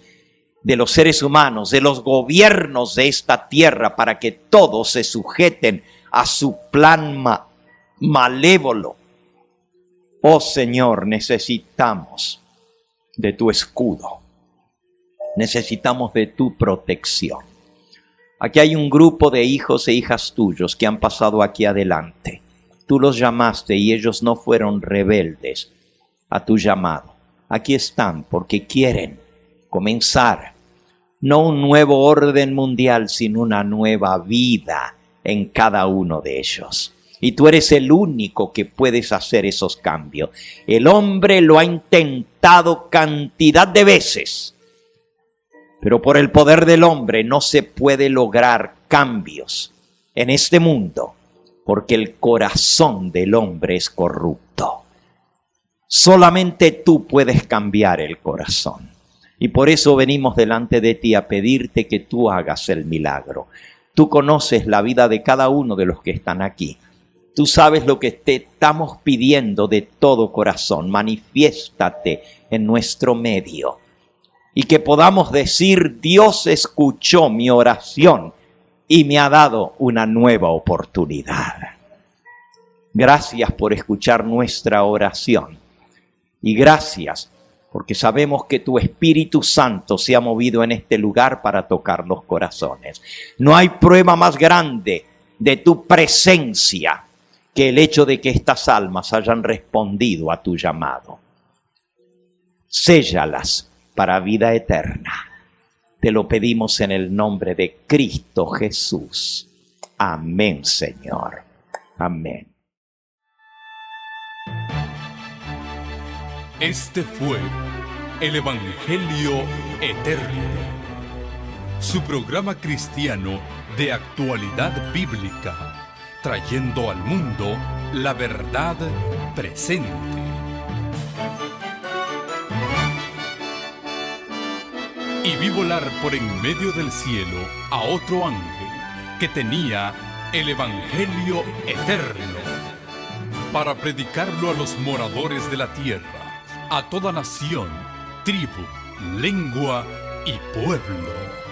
de los seres humanos, de los gobiernos de esta tierra, para que todos se sujeten a su plan malévolo. Oh Señor, necesitamos de tu escudo, necesitamos de tu protección. Aquí hay un grupo de hijos e hijas tuyos que han pasado aquí adelante. Tú los llamaste y ellos no fueron rebeldes a tu llamado. Aquí están porque quieren comenzar no un nuevo orden mundial, sino una nueva vida en cada uno de ellos. Y tú eres el único que puedes hacer esos cambios. El hombre lo ha intentado cantidad de veces, pero por el poder del hombre no se puede lograr cambios en este mundo, porque el corazón del hombre es corrupto. Solamente tú puedes cambiar el corazón. Y por eso venimos delante de ti a pedirte que tú hagas el milagro. Tú conoces la vida de cada uno de los que están aquí. Tú sabes lo que te estamos pidiendo de todo corazón. Manifiéstate en nuestro medio. Y que podamos decir: Dios escuchó mi oración y me ha dado una nueva oportunidad. Gracias por escuchar nuestra oración. Y gracias porque sabemos que tu Espíritu Santo se ha movido en este lugar para tocar los corazones. No hay prueba más grande de tu presencia que el hecho de que estas almas hayan respondido a tu llamado. Séllalas para vida eterna. Te lo pedimos en el nombre de Cristo Jesús. Amén, Señor. Amén. Este fue el Evangelio Eterno, su programa cristiano de actualidad bíblica, trayendo al mundo la verdad presente. Y vi volar por en medio del cielo a otro ángel que tenía el Evangelio Eterno, para predicarlo a los moradores de la tierra, a toda nación, tribu, lengua y pueblo.